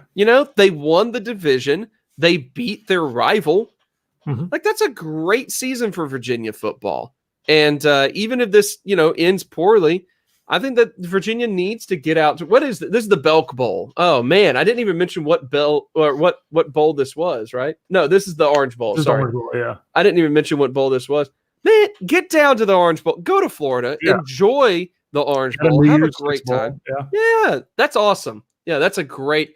They won the division. They beat their rival. Mm-hmm. That's a great season for Virginia football. And even if this, ends poorly, I think that Virginia needs to get out to what is this? This is the Belk Bowl. Oh man, I didn't even mention what bowl this was, right? No, this is the Orange Bowl. Sorry. Orange Bowl, yeah. I didn't even mention what bowl this was. Man, get down to the Orange Bowl. Go to Florida. Yeah. Enjoy the Orange Bowl. Have a great time. Yeah, that's awesome. Yeah, that's a great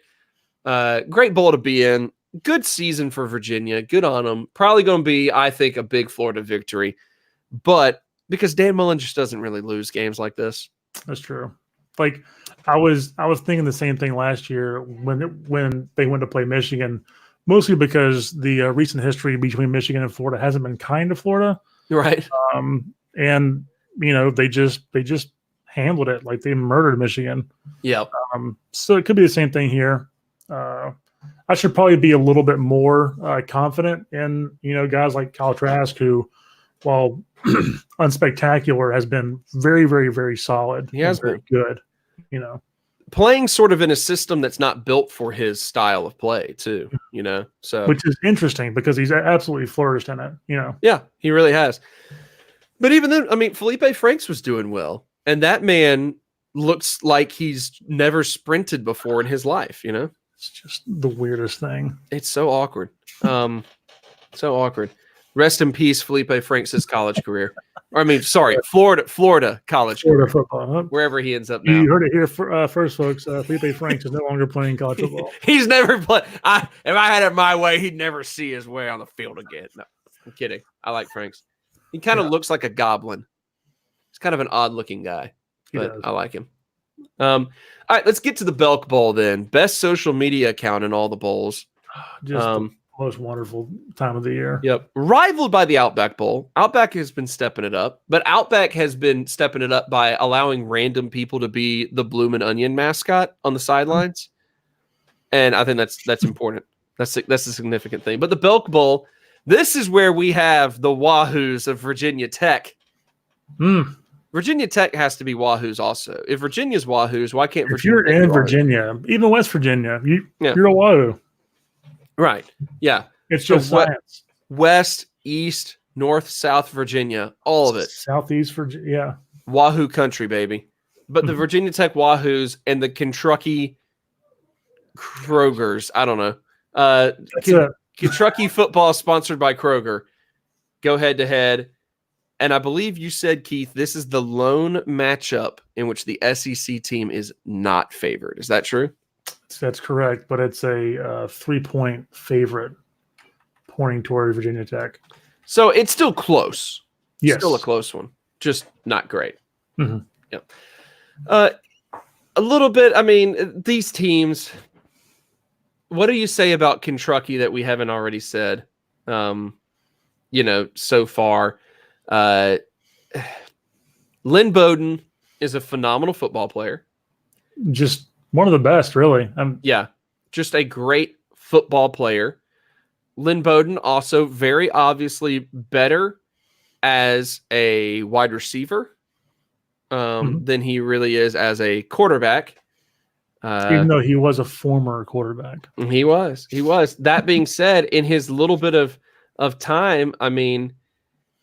bowl to be in. Good season for Virginia. Good on them. Probably going to be, I think, a big Florida victory. But because Dan Mullen just doesn't really lose games like this. That's true. I was thinking the same thing last year when they went to play Michigan, mostly because the recent history between Michigan and Florida hasn't been kind to Florida. Right. And they just handled it like they murdered Michigan. Yeah. So it could be the same thing here. I should probably be a little bit more confident in guys like Kyle Trask, who, while unspectacular, has been very, very, very solid. He has been good. Playing sort of in a system that's not built for his style of play, too. So which is interesting because he's absolutely flourished in it. Yeah, he really has. But even then, Felipe Franks was doing well, and that man looks like he's never sprinted before in his life. It's just the weirdest thing. It's so awkward. So awkward. Rest in peace, Felipe Franks' college career. Florida college career. Florida football. Huh? Wherever he ends up now. You heard it here first, folks. Felipe Franks is no longer playing college football. He's never played. If I had it my way, he'd never see his way on the field again. No, I'm kidding. I like Franks. He kind of looks like a goblin. He's kind of an odd-looking guy, but I like him. All right, let's get to the Belk Bowl then. Best social media account in all the bowls. Just the most wonderful time of the year. Yep. Rivaled by the Outback Bowl. Outback has been stepping it up, but Outback has been stepping it up by allowing random people to be the Bloomin' Onion mascot on the sidelines. And I think that's important. That's a significant thing. But the Belk Bowl, this is where we have the Wahoos of Virginia Tech. Virginia Tech has to be Wahoos also. If Virginia's Wahoos, why can't Virginia? If you're in Virginia, even West Virginia, you're a Wahoo. Right. Yeah. It's just science. West, East, North, South Virginia, all of it. Southeast Virginia. Yeah. Wahoo country, baby. But the Virginia Tech Wahoos and the Kentucky Krogers, I don't know. Kentucky football sponsored by Kroger. Go head to head. And I believe you said, Keith, this is the lone matchup in which the SEC team is not favored. Is that true? That's correct, but it's a 3-point favorite pointing toward Virginia Tech. So it's still close. Yes. Still a close one. Just not great. Mm-hmm. Yeah. A little bit, I mean, these teams, what do you say about Kentucky that we haven't already said, so far? Lynn Bowden is a phenomenal football player. Just one of the best, really. Yeah, just a great football player. Lynn Bowden also very obviously better as a wide receiver than he really is as a quarterback. Even though he was a former quarterback. He was. That being said, in his little bit of time, I mean,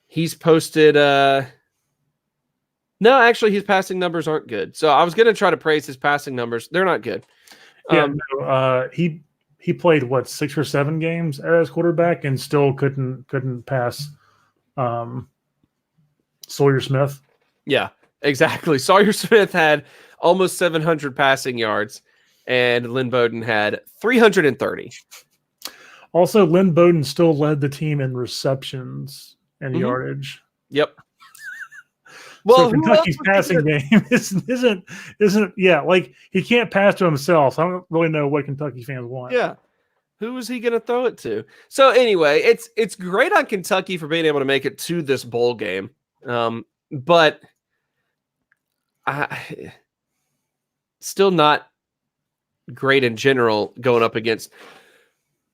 he's posted no, actually his passing numbers aren't good. So I was going to try to praise his passing numbers. They're not good. He played 6 or 7 games as quarterback and still couldn't pass Sawyer Smith. Yeah, exactly. Sawyer Smith had almost 700 passing yards and Lynn Bowden had 330. Also, Lynn Bowden still led the team in receptions and yardage. Yep. Well, so Kentucky's passing game isn't he can't pass to himself. I don't really know what Kentucky fans want. Yeah. Who is he going to throw it to? So anyway, it's great on Kentucky for being able to make it to this bowl game. But still not great in general going up against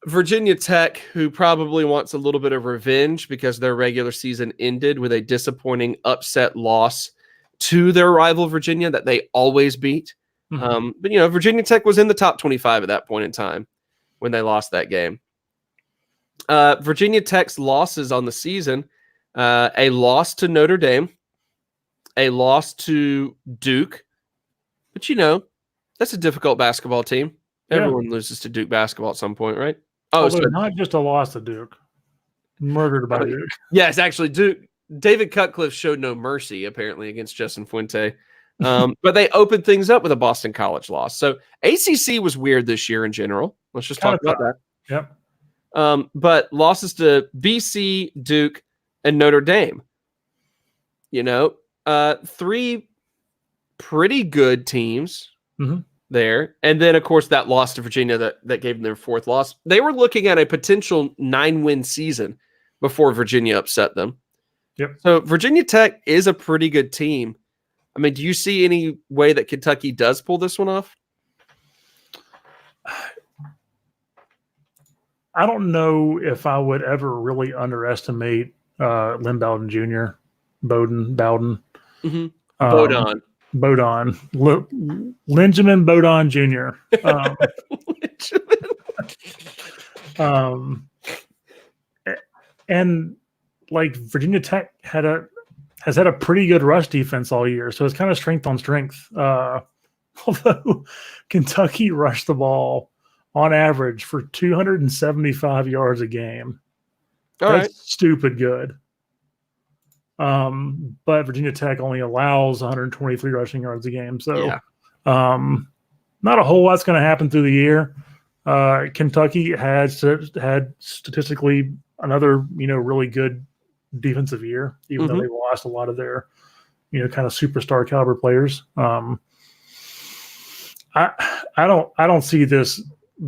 Virginia Tech, who probably wants a little bit of revenge because their regular season ended with a disappointing upset loss to their rival Virginia that they always beat. But, Virginia Tech was in the top 25 at that point in time when they lost that game. Virginia Tech's losses on the season, a loss to Notre Dame, a loss to Duke. But, that's a difficult basketball team. Everyone loses to Duke basketball at some point, right? Oh, so not just a loss to Duke. Murdered by Duke. Yes, actually, Duke. David Cutcliffe showed no mercy, apparently, against Justin Fuente. But they opened things up with a Boston College loss. So ACC was weird this year in general. Let's just talk about that. Yep. But losses to BC, Duke, and Notre Dame. 3 pretty good teams. Mm-hmm. There. And then, of course, that loss to Virginia that gave them their 4th loss. They were looking at a potential 9-win season before Virginia upset them. Yep. So Virginia Tech is a pretty good team. I mean, do you see any way that Kentucky does pull this one off? I don't know if I would ever really underestimate Lynn Bowden Jr. Bowden. Mm-hmm. Bowden. Benjamin Bowden Jr. And Virginia Tech has had a pretty good rush defense all year, so it's kind of strength on strength. Although Kentucky rushed the ball on average for 275 yards a game. That's stupid good. But Virginia Tech only allows 123 rushing yards a game. So not a whole lot's going to happen through the year. Kentucky had statistically another, really good defensive year, even though they lost a lot of their, kind of superstar caliber players. I don't see this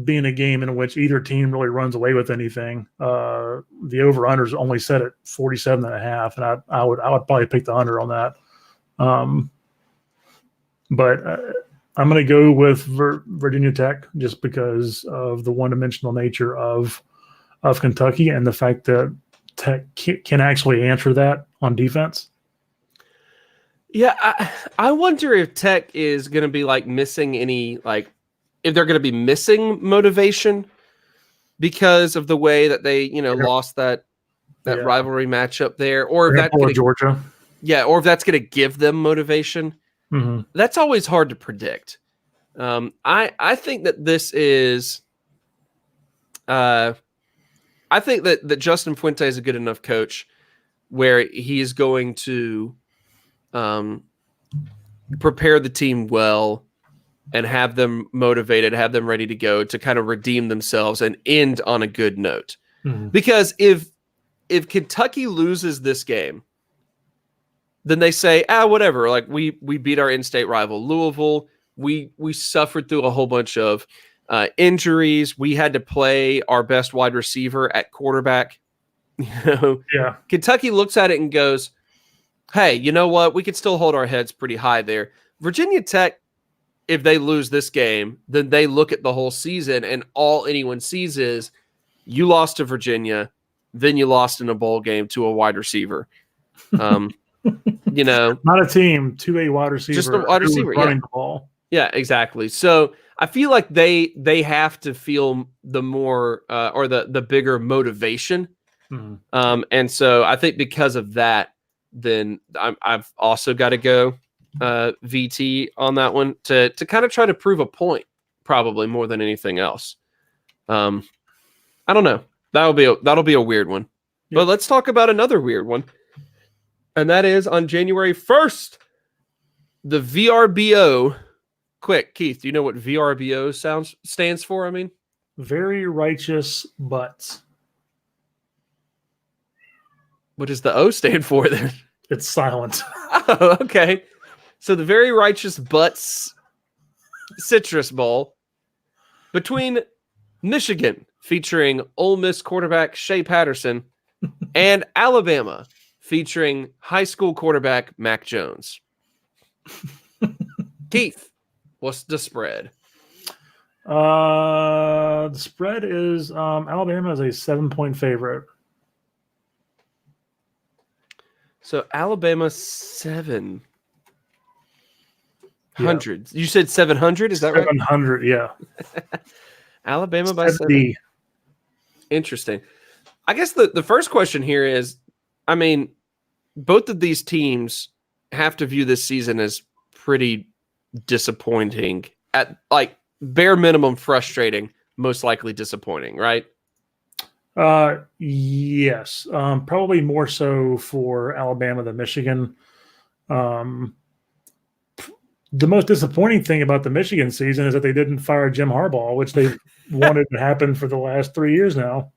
being a game in which either team really runs away with anything. The over-under is only set at 47.5, and I would probably pick the under on that. But I'm going to go with Virginia Tech just because of the one-dimensional nature of Kentucky and the fact that Tech can actually answer that on defense. Yeah, I wonder if Tech is going to be like missing any, like, if they're going to be missing motivation because of the way that they, lost that rivalry matchup there, or if that's Georgia. Yeah, or if that's going to give them motivation. Mm-hmm. That's always hard to predict. I think that this is. I think that Justin Fuente is a good enough coach where he's going to prepare the team well and have them motivated, have them ready to go to kind of redeem themselves and end on a good note. Mm-hmm. Because if Kentucky loses this game, then they say, whatever, like we beat our in-state rival Louisville. We suffered through a whole bunch of injuries. We had to play our best wide receiver at quarterback. Yeah. Kentucky looks at it and goes, hey, you know what? We could still hold our heads pretty high there. Virginia Tech, if they lose this game, then they look at the whole season and all anyone sees is you lost to Virginia, then you lost in a bowl game to a wide receiver. Not a team, to a wide receiver. Just a wide receiver, running the ball. Yeah, exactly. So I feel like they have to feel the more or the bigger motivation. Mm-hmm. And so I think because of that, then I've also got to go VT on that one to kind of try to prove a point, probably more than anything else. I don't know. That'll be a weird one. Yep. But let's talk about another weird one. And that is on January 1st, the VRBO. Quick, Keith, do you know what VRBO stands for? I mean, very righteous butts. What does the O stand for then? It's silent. Oh, okay. So the Very Righteous Butts Citrus Bowl between Michigan, featuring Ole Miss quarterback Shea Patterson, and Alabama, featuring high school quarterback Mac Jones. Keith, what's the spread? The spread is Alabama is a 7-point favorite. So Alabama 700. Yeah. You said 700? Is that 700, right? 700, yeah. Alabama by 7. Interesting. I guess the first question here is, I mean, both of these teams have to view this season as pretty disappointing, at like bare minimum frustrating, most likely disappointing, right? Yes. Probably more so for Alabama than Michigan. The most disappointing thing about the Michigan season is that they didn't fire Jim Harbaugh, which they wanted to happen for the last 3 years now.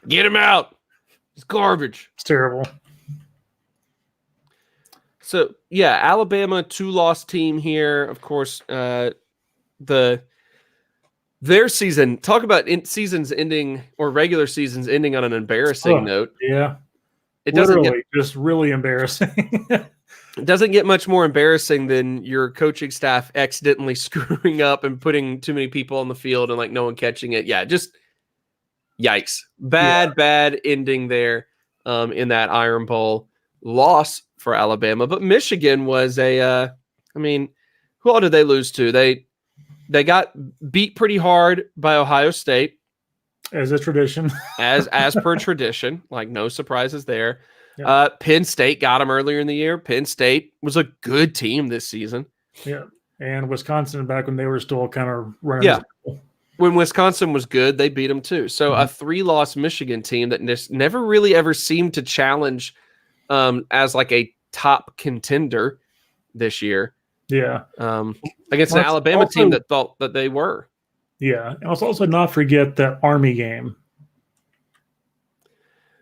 Get him out. It's garbage. It's terrible. So, yeah, Alabama, 2-loss team here. Of course, their season, talk about seasons ending or regular seasons ending on an embarrassing note. Yeah. It doesn't just really embarrassing. It doesn't get much more embarrassing than your coaching staff accidentally screwing up and putting too many people on the field and like no one catching it. Yeah, just yikes. Bad ending there in that Iron Bowl. Loss for Alabama. But Michigan was who all did they lose to? They got beat pretty hard by Ohio State. As a tradition. as per tradition. Like, no surprises there. Yeah. Penn State got them earlier in the year. Penn State was a good team this season. Yeah. And Wisconsin back when they were still kind of running. Yeah. When Wisconsin was good, they beat them too. So a 3-loss Michigan team that never really ever seemed to challenge as like a top contender this year. Yeah. Against an Alabama team that thought that they were. Yeah. And let's also not forget that Army game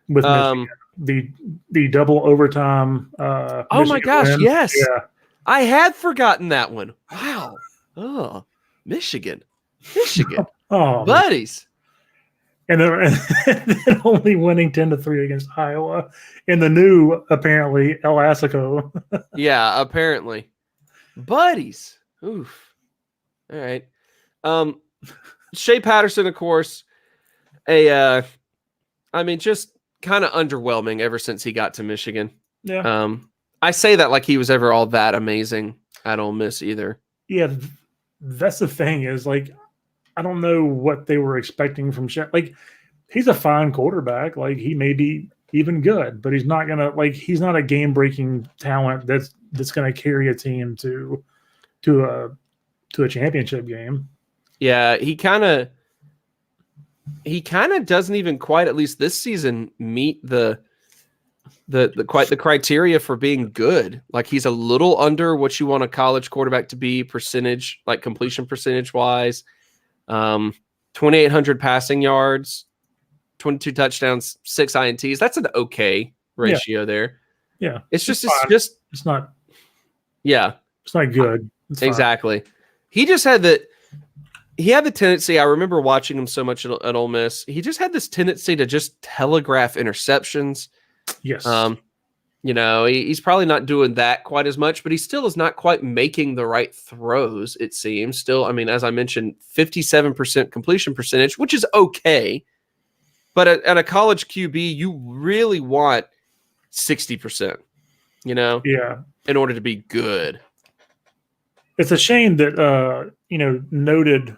with Michigan. The double overtime. Oh my gosh, win. Yes. Yeah. I had forgotten that one. Wow. Oh. Michigan, Oh, buddies. and then only winning 10-3 against Iowa in the new, apparently, El Assico. Yeah, apparently, buddies. Oof. All right. Shea Patterson, of course, just kind of underwhelming ever since he got to Michigan. Yeah. I say that like he was ever all that amazing at Ole Miss either. Yeah, that's the thing is, like, I don't know what they were expecting from Shea. Like, he's a fine quarterback. Like, he may be even good, but he's not gonna, like, he's not a game-breaking talent that's gonna carry a team to a championship game. Yeah, he kind of doesn't even quite, at least this season, meet the criteria for being good. Like, he's a little under what you want a college quarterback to be percentage, like completion percentage wise. 2,800 passing yards, 22 touchdowns, 6 INTs. That's an okay ratio there. Yeah. It's not yeah. It's not good. It's exactly. He just had the tendency, I remember watching him so much at Ole Miss, he just had this tendency to just telegraph interceptions. Yes. He's probably not doing that quite as much, but he still is not quite making the right throws, it seems. Still, I mean, as I mentioned, 57% completion percentage, which is okay. But at a college QB, you really want 60%, Yeah. in order to be good. It's a shame that, noted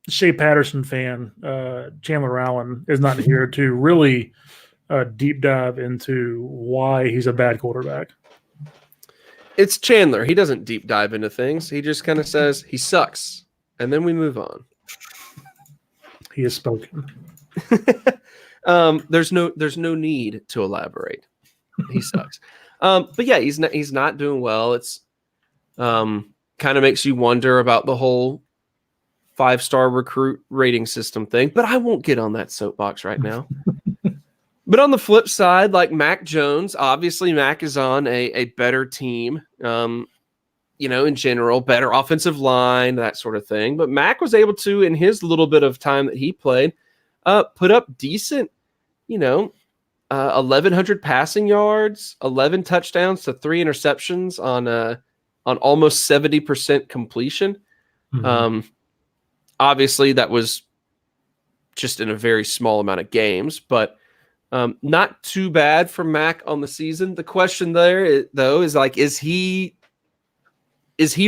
Shea Patterson fan, Chandler Allen, is not here to really deep dive into why he's a bad quarterback. It's Chandler. He doesn't deep dive into things. He just kind of says he sucks, and then we move on. He has spoken. There's no need to elaborate. He sucks. But yeah, he's not doing well. It's kind of makes you wonder about the whole 5-star recruit rating system thing. But I won't get on that soapbox right now. But on the flip side, like Mac Jones, obviously Mac is on a better team. In general, better offensive line, that sort of thing. But Mac was able to, in his little bit of time that he played, put up decent, 1,100 passing yards, 11 touchdowns to 3 interceptions on almost 70% completion. Mm-hmm. Obviously, that was just in a very small amount of games, but not too bad for Mac on the season. The question there, though, is like, is he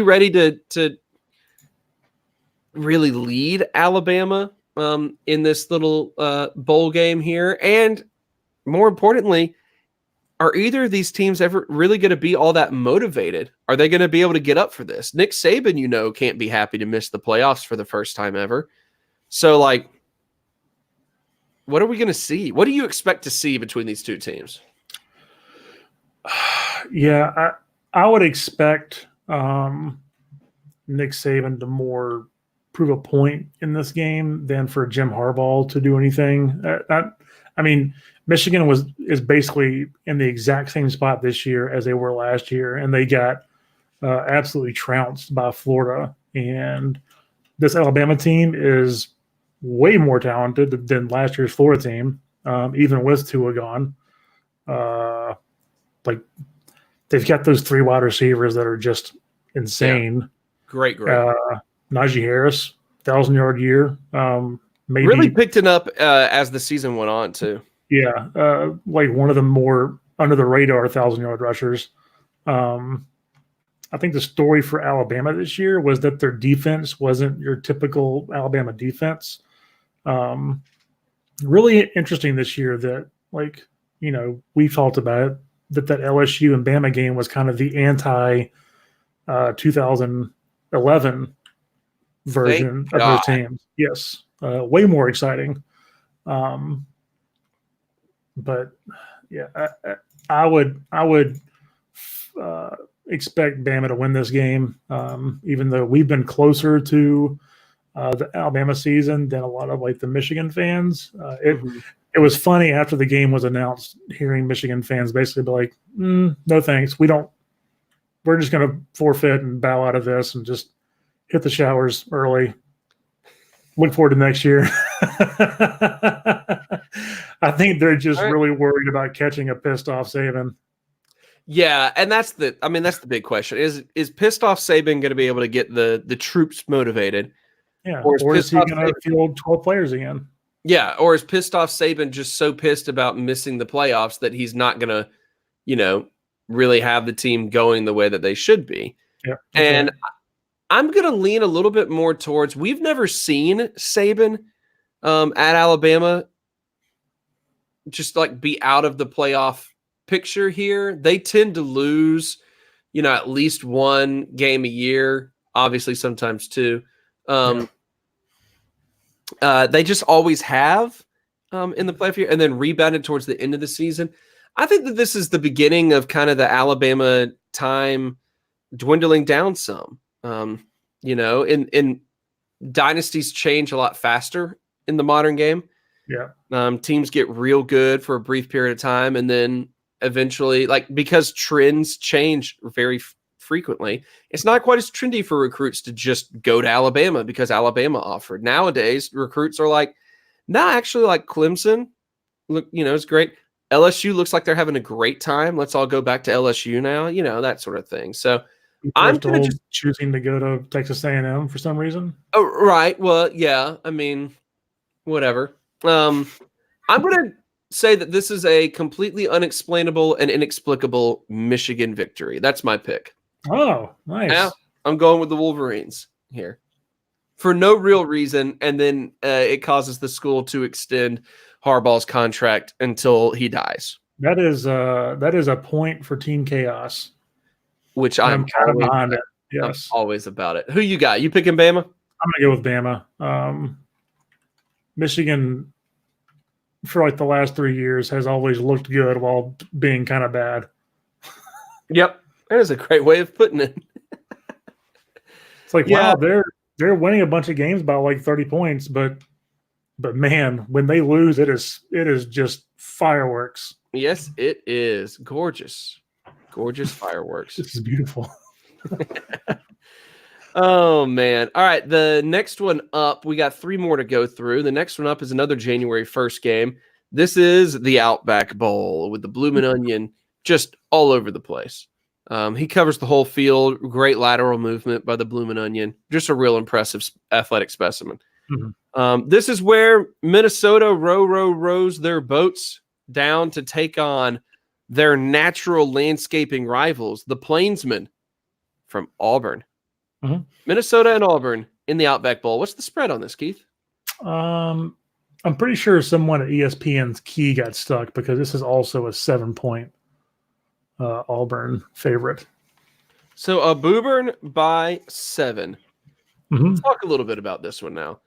ready to really lead Alabama in this little bowl game here? And more importantly, are either of these teams ever really going to be all that motivated? Are they going to be able to get up for this? Nick Saban, can't be happy to miss the playoffs for the first time ever. So, like, what are we going to see? What do you expect to see between these two teams? Yeah, I would expect Nick Saban to more prove a point in this game than for Jim Harbaugh to do anything. I mean, Michigan is basically in the exact same spot this year as they were last year, and they got absolutely trounced by Florida. And this Alabama team is way more talented than last year's Florida team, even with Tua gone. Like, they've got those 3 wide receivers that are just insane. Yeah. Great. Najee Harris, 1,000-yard year. Maybe really picked it up as the season went on too. Yeah, like one of the more under the radar 1,000-yard rushers. I think the story for Alabama this year was that their defense wasn't your typical Alabama defense. Really interesting this year that, like, we've talked about it, that LSU and Bama game was kind of the anti 2011 version of those teams. Yes, way more exciting. But yeah, I would expect Bama to win this game, even though we've been closer to the Alabama season than a lot of like the Michigan fans. It was funny after the game was announced, hearing Michigan fans basically be like, "No thanks, we're just going to forfeit and bow out of this and just hit the showers early. Look forward to next year. I think they're just really worried about catching a pissed off Saban. Yeah, and that's the big question. Is pissed off Saban going to be able to get the troops motivated? Yeah, or is he going to field 12 players again? Yeah, or is pissed off Saban just so pissed about missing the playoffs that he's not going to, really have the team going the way that they should be? Yeah, and I'm going to lean a little bit more towards we've never seen Saban at Alabama just like be out of the playoff picture here. They tend to lose, at least one game a year, obviously sometimes two. They just always have in the playoff year and then rebounded towards the end of the season. I think that this is the beginning of kind of the Alabama time dwindling down some. In dynasties change a lot faster in the modern game. Yeah. Teams get real good for a brief period of time, and then eventually, because trends change very frequently, it's not quite as trendy for recruits to just go to Alabama because Alabama offered. Nowadays, recruits are like, actually, like Clemson, look, it's great. LSU looks like they're having a great time. Let's all go back to LSU now, that sort of thing. So I'm going to just choosing to go to Texas A&M for some reason. Oh, right. Well, yeah. I mean, whatever. I'm going to say that this is a completely unexplainable and inexplicable Michigan victory. That's my pick. Oh, nice. Now, I'm going with the Wolverines here for no real reason, and then it causes the school to extend Harbaugh's contract until he dies. That is a point for Team Chaos, which I'm kind of behind it. Yes, I'm always about it. Who you got? You picking Bama? I'm gonna go with Bama. Michigan, for like the last 3 years, has always looked good while being kind of bad. Yep, that is a great way of putting it. It's like, wow, they're winning a bunch of games by like 30 points, but man, when they lose, it is just fireworks. Yes, it is gorgeous fireworks. This is beautiful. Oh, man. All right. The next one up, we got 3 more to go through. The next one up is another January 1st game. This is the Outback Bowl with the Bloomin' Onion just all over the place. He covers the whole field. Great lateral movement by the Bloomin' Onion. Just a real impressive athletic specimen. Mm-hmm. This is where Minnesota rows their boats down to take on their natural landscaping rivals, the Plainsmen from Auburn. Mm-hmm. Minnesota and Auburn in the Outback Bowl. What's the spread on this, Keith? I'm pretty sure someone at ESPN's key got stuck because this is also a 7-point Auburn favorite. So a Boobern by 7. Mm-hmm. Let's talk a little bit about this one now.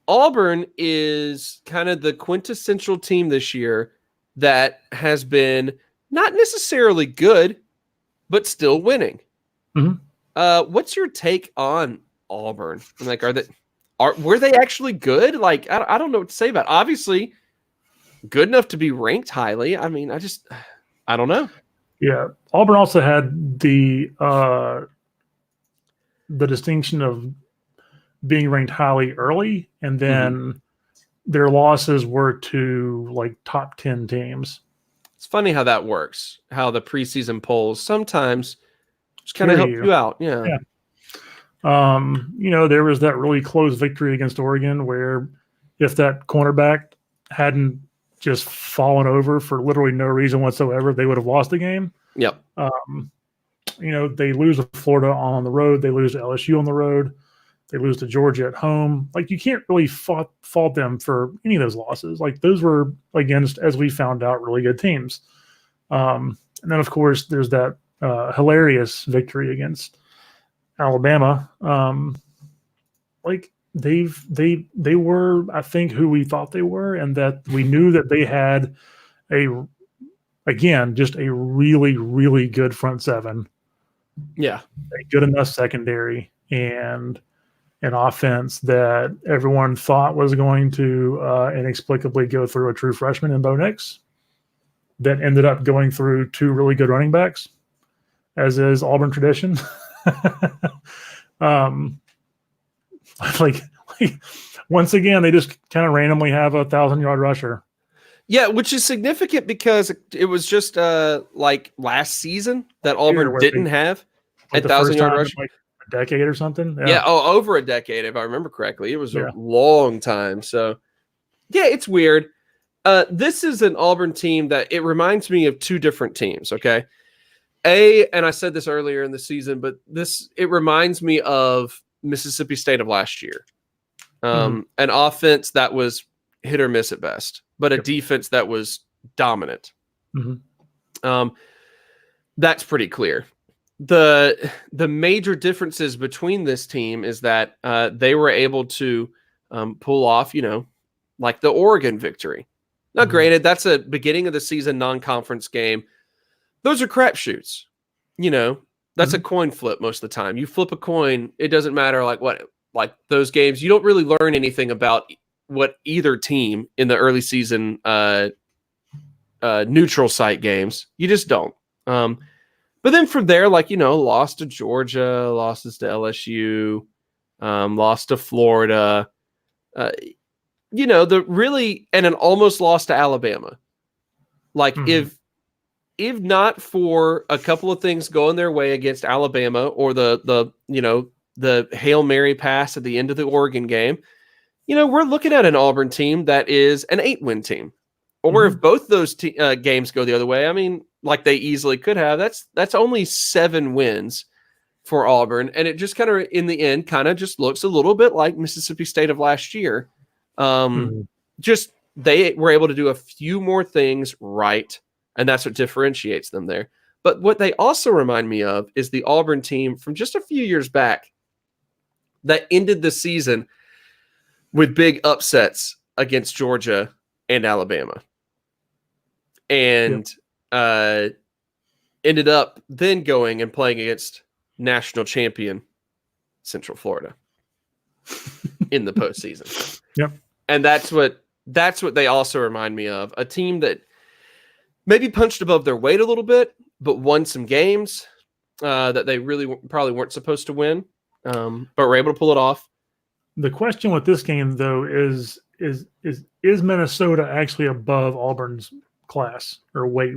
Auburn is kind of the quintessential team this year that has been not necessarily good, but still winning. Mm-hmm. What's your take on Auburn? Like, were they actually good? Like, I don't know what to say about it. Obviously, good enough to be ranked highly. I mean, I don't know. Yeah, Auburn also had the distinction of being ranked highly early, and then their losses were to like top 10 teams. It's funny how that works. How the preseason polls sometimes just kind of help you out. Yeah. There was that really close victory against Oregon where if that cornerback hadn't just fallen over for literally no reason whatsoever, they would have lost the game. Yep. They lose to Florida on the road. They lose to LSU on the road. They lose to Georgia at home. Like, you can't really fault them for any of those losses. Like, those were against, as we found out, really good teams. And then, of course, there's that hilarious victory against Alabama. They were, I think, who we thought they were, and that we knew that they had just a really, really good front seven. Yeah. A good enough secondary and an offense that everyone thought was going to inexplicably go through a true freshman in Bo Nix that ended up going through 2 really good running backs, as is Auburn tradition. like once again, they just kind of randomly have a 1,000-yard rusher. Yeah, which is significant because it was just like last season that Auburn didn't have a 1,000-yard rusher. Like a decade or something. Yeah, over a decade, if I remember correctly. It was a long time. So, yeah, it's weird. This is an Auburn team that it reminds me of two different teams, okay? And I said this earlier in the season, but it reminds me of Mississippi State of last year. An offense that was hit or miss at best, but a defense that was dominant. That's pretty clear. The major differences between this team is that they were able to pull off, like the Oregon victory. Now, granted, that's a beginning of the season non-conference game. Those are crapshoots. That's a coin flip most of the time. You flip a coin, it doesn't matter like those games. You don't really learn anything about what either team in the early season neutral site games. You just don't. But then from there, lost to Georgia, losses to LSU, lost to Florida, and an almost lost to Alabama. Like if not for a couple of things going their way against Alabama or the Hail Mary pass at the end of the Oregon game, we're looking at an Auburn team that is an 8-win team. Or if both those games go the other way, I mean, like they easily could have, that's only 7 wins for Auburn. And it just kind of, in the end, kind of just looks a little bit like Mississippi State of last year. Just they were able to do a few more things right, and that's what differentiates them there. But what they also remind me of is the Auburn team from just a few years back that ended the season with big upsets against Georgia and Alabama. And ended up then going and playing against national champion Central Florida in the postseason. Yep. And that's what they also remind me of. A team that maybe punched above their weight a little bit, but won some games that they really probably weren't supposed to win, but were able to pull it off. The question with this game, though, is Minnesota actually above Auburn's class or weight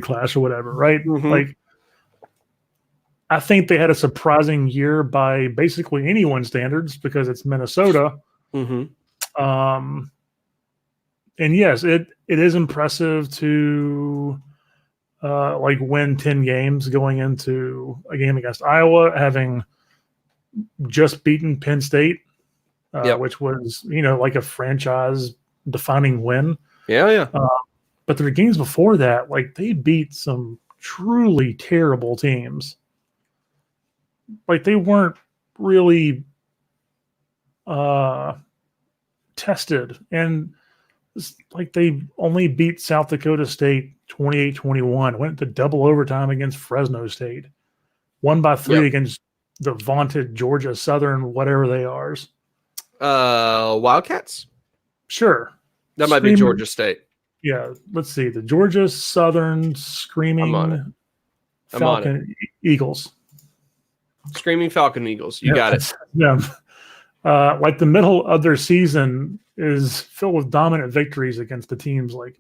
class or whatever, right? Like, I think they had a surprising year by basically anyone's standards because it's Minnesota. And yes, it is impressive to win 10 games going into a game against Iowa, having just beaten Penn State, which was like a franchise defining win. But their games before that, like they beat some truly terrible teams. Like they weren't really tested, and like they only beat South Dakota State 28-21, went to double overtime against Fresno State, won by 3 against the vaunted Georgia Southern, whatever they are. Wildcats? Sure. That might be Georgia State. Yeah, let's see. The Georgia Southern Screaming Falcon Eagles. Screaming Falcon Eagles. You got it. Yeah. Like the middle of their season is filled with dominant victories against the teams like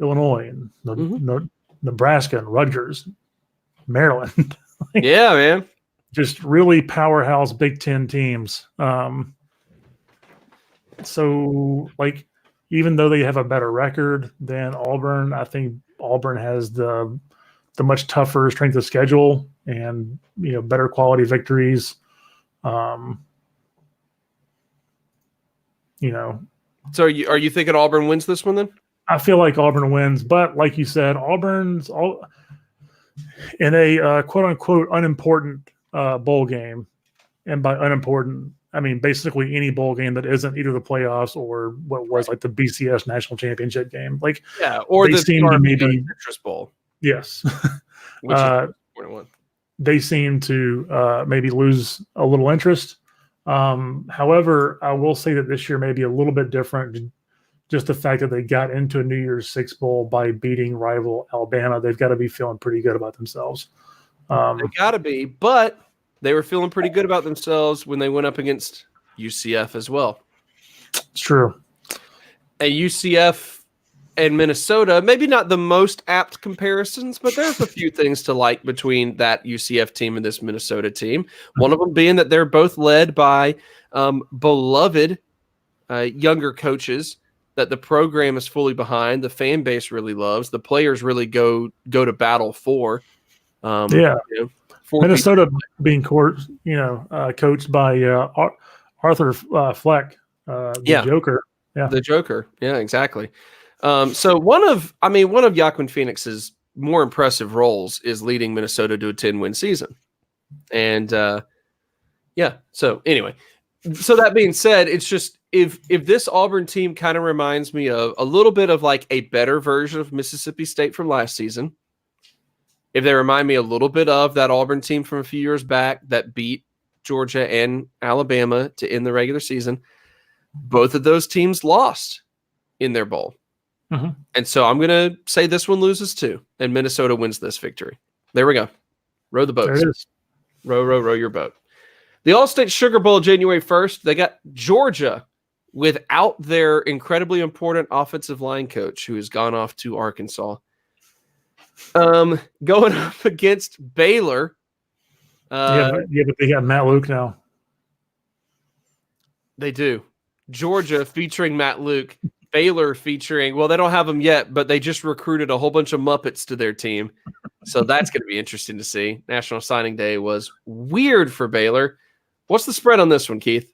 Illinois and Nebraska and Rutgers, Maryland. Yeah, man. Just really powerhouse Big Ten teams. So, like, even though they have a better record than Auburn, I think Auburn has the much tougher strength of schedule and better quality victories. So are you thinking Auburn wins this one then? I feel like Auburn wins, but like you said, Auburn's all in a quote unquote unimportant bowl game, and by unimportant I mean basically any bowl game that isn't either the playoffs or what was like the BCS national championship game. Like or they the seem to maybe Citrus Bowl. Yes. Which is 21. They seem to maybe lose a little interest. However, I will say that this year may be a little bit different. Just the fact that they got into a New Year's Six Bowl by beating rival Alabama, they've got to be feeling pretty good about themselves. They got to be, but they were feeling pretty good about themselves when they went up against UCF as well. It's true. A UCF and Minnesota, maybe not the most apt comparisons, but there's a few things to like between that UCF team and this Minnesota team. One of them being that they're both led by beloved younger coaches that the program is fully behind, the fan base really loves, the players really go to battle for. Minnesota being coached by Arthur Fleck, the Joker. Yeah, the Joker. Yeah, exactly. So one of Joaquin Phoenix's more impressive roles is leading Minnesota to a 10-win season. And so anyway, so that being said, it's just if this Auburn team kind of reminds me of a little bit of like a better version of Mississippi State from last season, if they remind me a little bit of that Auburn team from a few years back that beat Georgia and Alabama to end the regular season, both of those teams lost in their bowl. Mm-hmm. And so I'm going to say this one loses too, and Minnesota wins this victory. There we go. Row the boat. There it is. Row your boat. The All-State Sugar Bowl, January 1st, they got Georgia without their incredibly important offensive line coach who has gone off to Arkansas. Going up against Baylor. But they got Matt Luke now. They do. Georgia featuring Matt Luke. Baylor featuring, well, they don't have them yet, but they just recruited a whole bunch of Muppets to their team. So that's going to be interesting to see. National Signing Day was weird for Baylor. What's the spread on this one, Keith?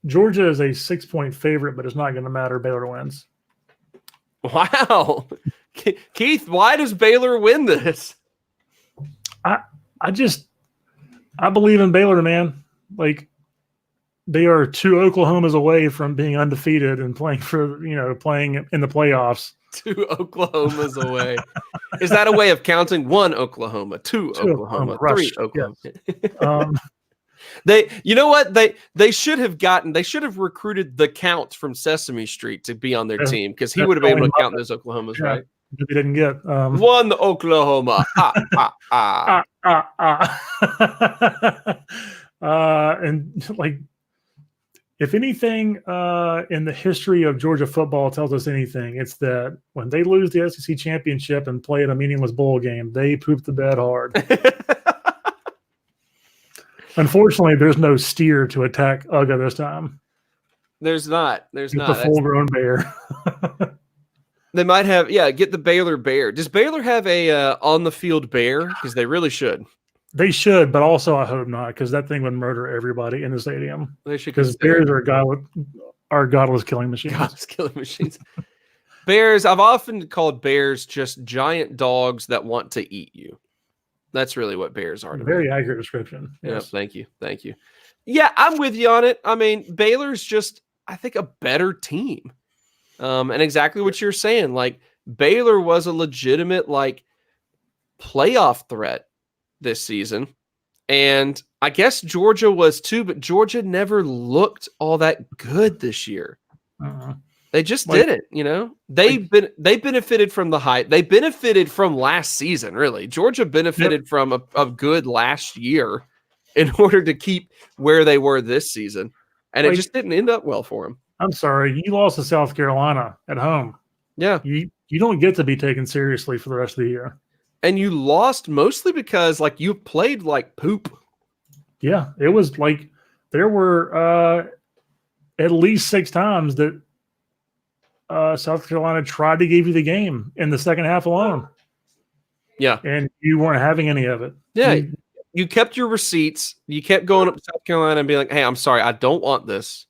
Georgia is a 6-point favorite, but it's not going to matter. Baylor wins. Wow. Keith, why does Baylor win this? I believe in Baylor, man. Like, they are 2 Oklahomas away from being undefeated and playing in the playoffs. 2 Oklahomas away. Is that a way of counting? 1 Oklahoma, 2 Oklahoma, 3 Oklahoma. Yes. You know what? They should have recruited the Count from Sesame Street to be on their team because he would have been able to count those Oklahomas, right? They didn't get 1 Oklahoma. And like, if anything in the history of Georgia football tells us anything, it's that when they lose the SEC championship and play in a meaningless bowl game, they poop the bed hard. Unfortunately, there's no steer to attack Uga this time. There's not. It's a full-grown bear. They might have, get the Baylor bear. Does Baylor have a on-the-field bear? Because they really should. They should, but also I hope not, because that thing would murder everybody in the stadium. They should, because bears are godless killing machines. Godless killing machines. Bears, I've often called bears just giant dogs that want to eat you. That's really what bears are to me. Very accurate description. Yes. Yeah, thank you. Yeah, I'm with you on it. I mean, Baylor's just, I think, a better team. And exactly what you're saying. Like, Baylor was a legitimate, like, playoff threat this season. And I guess Georgia was too, but Georgia never looked all that good this year. They just didn't, They benefited from the hype. They benefited from last season, really. Georgia benefited from a good last year in order to keep where they were this season. And it just didn't end up well for them. I'm sorry. You lost to South Carolina at home. Yeah. You don't get to be taken seriously for the rest of the year. And you lost mostly because, like, you played like poop. Yeah. It was like there were at least 6 times that South Carolina tried to give you the game in the second half alone. Yeah. And you weren't having any of it. Yeah. You kept your receipts. You kept going up to South Carolina and being like, hey, I'm sorry, I don't want this.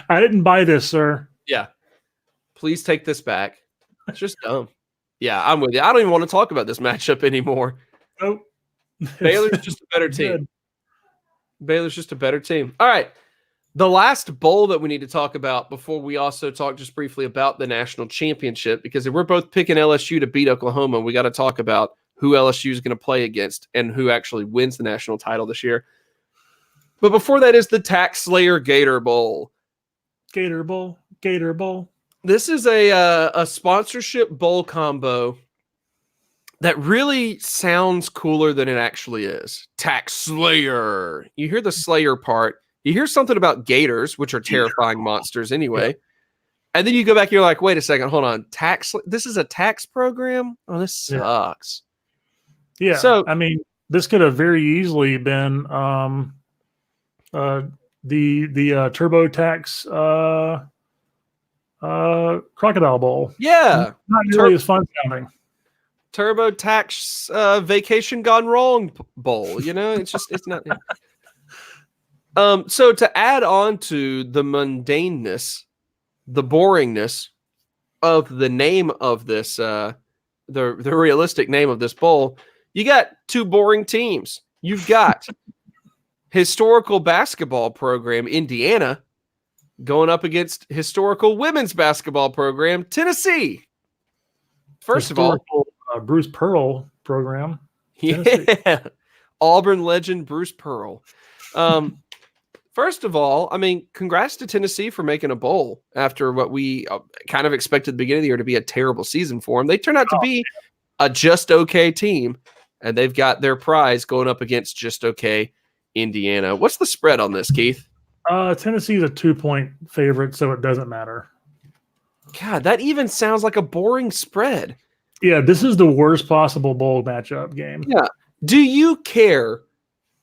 I didn't buy this, sir. Yeah. Please take this back. It's just dumb. Yeah, I'm with you. I don't even want to talk about this matchup anymore. Nope. Baylor's just a better team. Baylor's just a better team. All right. The last bowl that we need to talk about before we also talk just briefly about the national championship, because if we're both picking LSU to beat Oklahoma, we got to talk about who LSU is going to play against and who actually wins the national title this year. But before that is the Tax Slayer Gator Bowl. Gator Bowl. This is a sponsorship bowl combo that really sounds cooler than it actually is. Tax Slayer. You hear the Slayer part, You hear something about gators, which are terrifying monsters anyway. And then you go back and you're like, wait a second, hold on. This is a tax program? Oh, this sucks. Yeah. So, I mean, this could have very easily been the TurboTax Crocodile Bowl. yeah. Not nearly as fun sounding. TurboTax Vacation Gone Wrong Bowl. It's not. So to add on to the mundaneness, the boringness of the name of this, the realistic name of this bowl, you got two boring teams. You've got historical basketball program Indiana going up against historical women's basketball program Tennessee. First of all, Bruce Pearl program. Tennessee. Yeah, Auburn legend Bruce Pearl. First of all, I mean, congrats to Tennessee for making a bowl after what we kind of expected at the beginning of the year to be a terrible season for them. They turned out to be a just okay team, and they've got their prize going up against just okay Indiana. What's the spread on this, Keith? Tennessee is a 2-point favorite, so it doesn't matter. God, that even sounds like a boring spread. Yeah, this is the worst possible bowl matchup game. Yeah. Do you care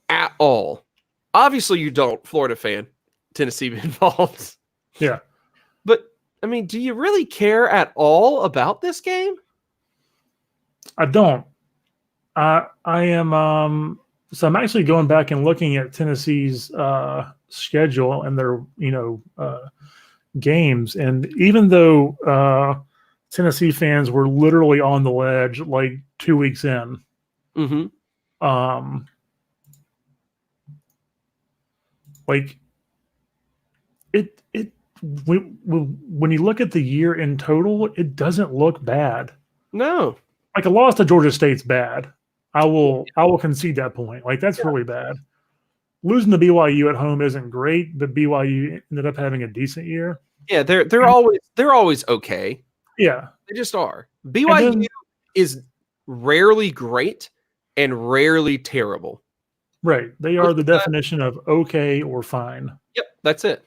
at all? Obviously, you don't, Florida fan, Tennessee involved. Yeah. But, I mean, do you really care at all about this game? I don't. I am so I'm actually going back and looking at Tennessee's schedule and their, games. And even though Tennessee fans were literally on the ledge like 2 weeks in, like when you look at the year in total, it doesn't look bad. No. Like a loss to Georgia State's bad. I will concede that point. Like that's really bad. Losing to BYU at home isn't great, but BYU ended up having a decent year. Yeah, they're always okay. Yeah. They just are. BYU is rarely great and rarely terrible. Right. They are the definition of okay or fine. Yep, that's it.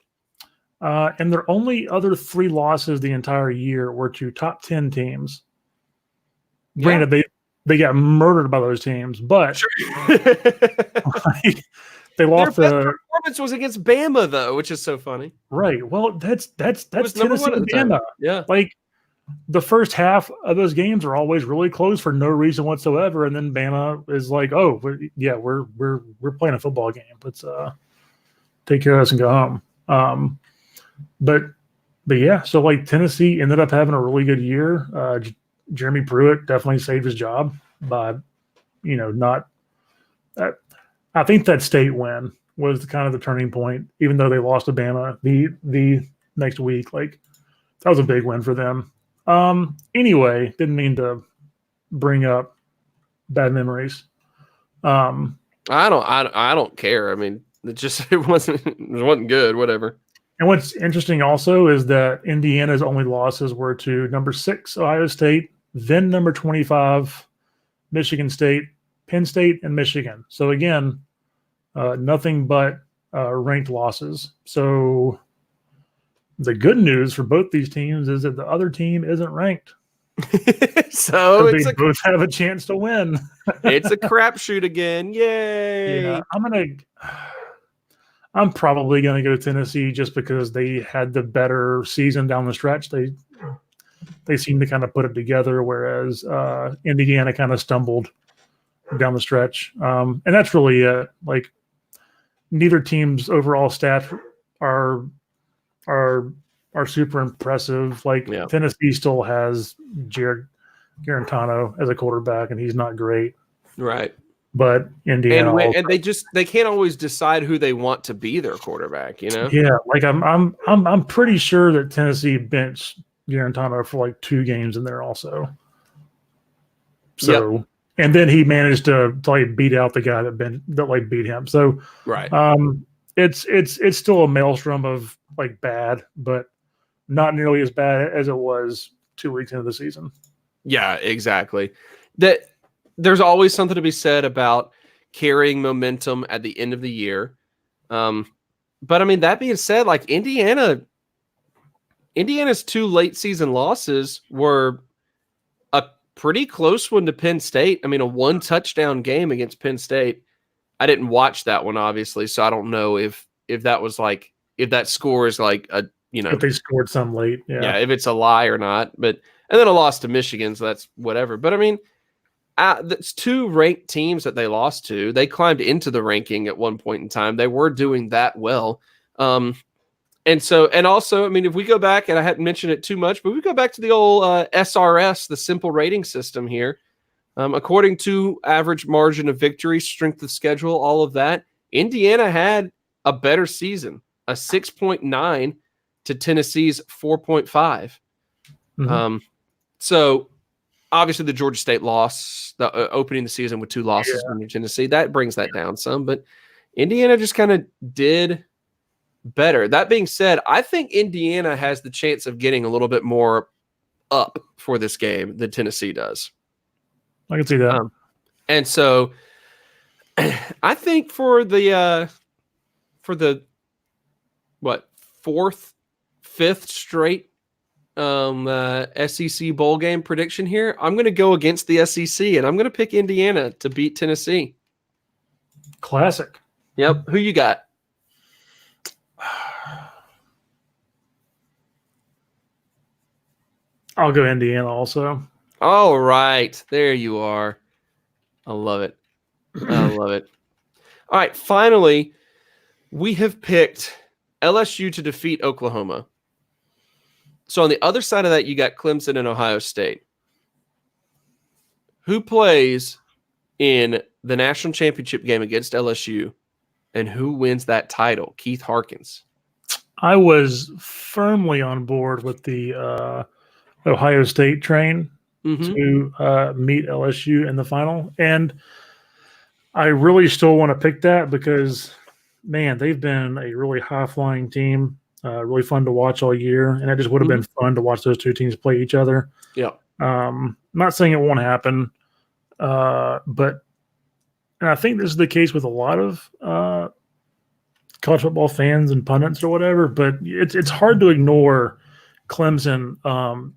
And their only other 3 losses the entire year were to top 10 teams. Yeah. Granted, they got murdered by those teams, but sure. they lost. Their best performance was against Bama, though, which is so funny. Right. Well, that's Tennessee and Bama. Yeah. Like the first half of those games are always really close for no reason whatsoever, and then Bama is like, "Oh, we're playing a football game. Let's take care of us and go home." But yeah, so like Tennessee ended up having a really good year. Jeremy Pruitt definitely saved his job by, not. I think that state win was kind of the turning point, even though they lost to Bama the next week. Like that was a big win for them. Anyway, didn't mean to bring up bad memories. I don't care. I mean, it wasn't good. Whatever. And what's interesting also is that Indiana's only losses were to number 6 Ohio State, then number 25 Michigan State, Penn State, and Michigan. So again, nothing but ranked losses. So the good news for both these teams is that the other team isn't ranked. so they both have a chance to win. It's a crapshoot again. Yay! Yeah, I'm probably going to go to Tennessee just because they had the better season down the stretch. They seem to kind of put it together, whereas Indiana kind of stumbled down the stretch. And that's really it. Like neither team's overall stats are super impressive. Like Tennessee still has Jared Garantano as a quarterback, and he's not great. Right. But Indiana and they can't always decide who they want to be their quarterback, Yeah, like I'm pretty sure that Tennessee benched Garantano for like 2 games in there also. So and then he managed to like beat out the guy that beat him. So right. It's still a maelstrom of like bad, but not nearly as bad as it was 2 weeks into the season. Yeah, exactly. There's always something to be said about carrying momentum at the end of the year. But I mean, that being said, like Indiana's 2 late season losses were a pretty close one to Penn State. I mean, a 1 touchdown game against Penn State. I didn't watch that one, obviously, so I don't know if that was like, if that score is like a, If they scored some late. Yeah. if it's a lie or not. But and then a loss to Michigan, so that's whatever. But I mean, that's 2 ranked teams that they lost to. They climbed into the ranking at one point in time. They were doing that well. And also, I mean, if we go back, and I hadn't mentioned it too much, but we go back to the old SRS, the simple rating system here. According to average margin of victory, strength of schedule, all of that, Indiana had a better season, a 6.9 to Tennessee's 4.5. Mm-hmm. So obviously the Georgia State loss, the opening the season with 2 losses from Tennessee, that brings that down some. But Indiana just kind of did better. That being said, I think Indiana has the chance of getting a little bit more up for this game than Tennessee does. I can see that. And so I think for the 4th, 5th straight SEC bowl game prediction here, I'm going to go against the SEC, and I'm going to pick Indiana to beat Tennessee. Classic. Yep. Who you got? I'll go Indiana also. All right. There you are. I love it. I love it. All right. Finally, we have picked LSU to defeat Oklahoma. So on the other side of that, you got Clemson and Ohio State. Who plays in the national championship game against LSU, and who wins that title? Keith Harkins. I was firmly on board with the Ohio State train to meet LSU in the final. And I really still want to pick that because, man, they've been a really high-flying team, really fun to watch all year. And it just would have been fun to watch those 2 teams play each other. Yeah. I'm not saying it won't happen, but and I think this is the case with a lot of college football fans and pundits or whatever, but it's hard to ignore Clemson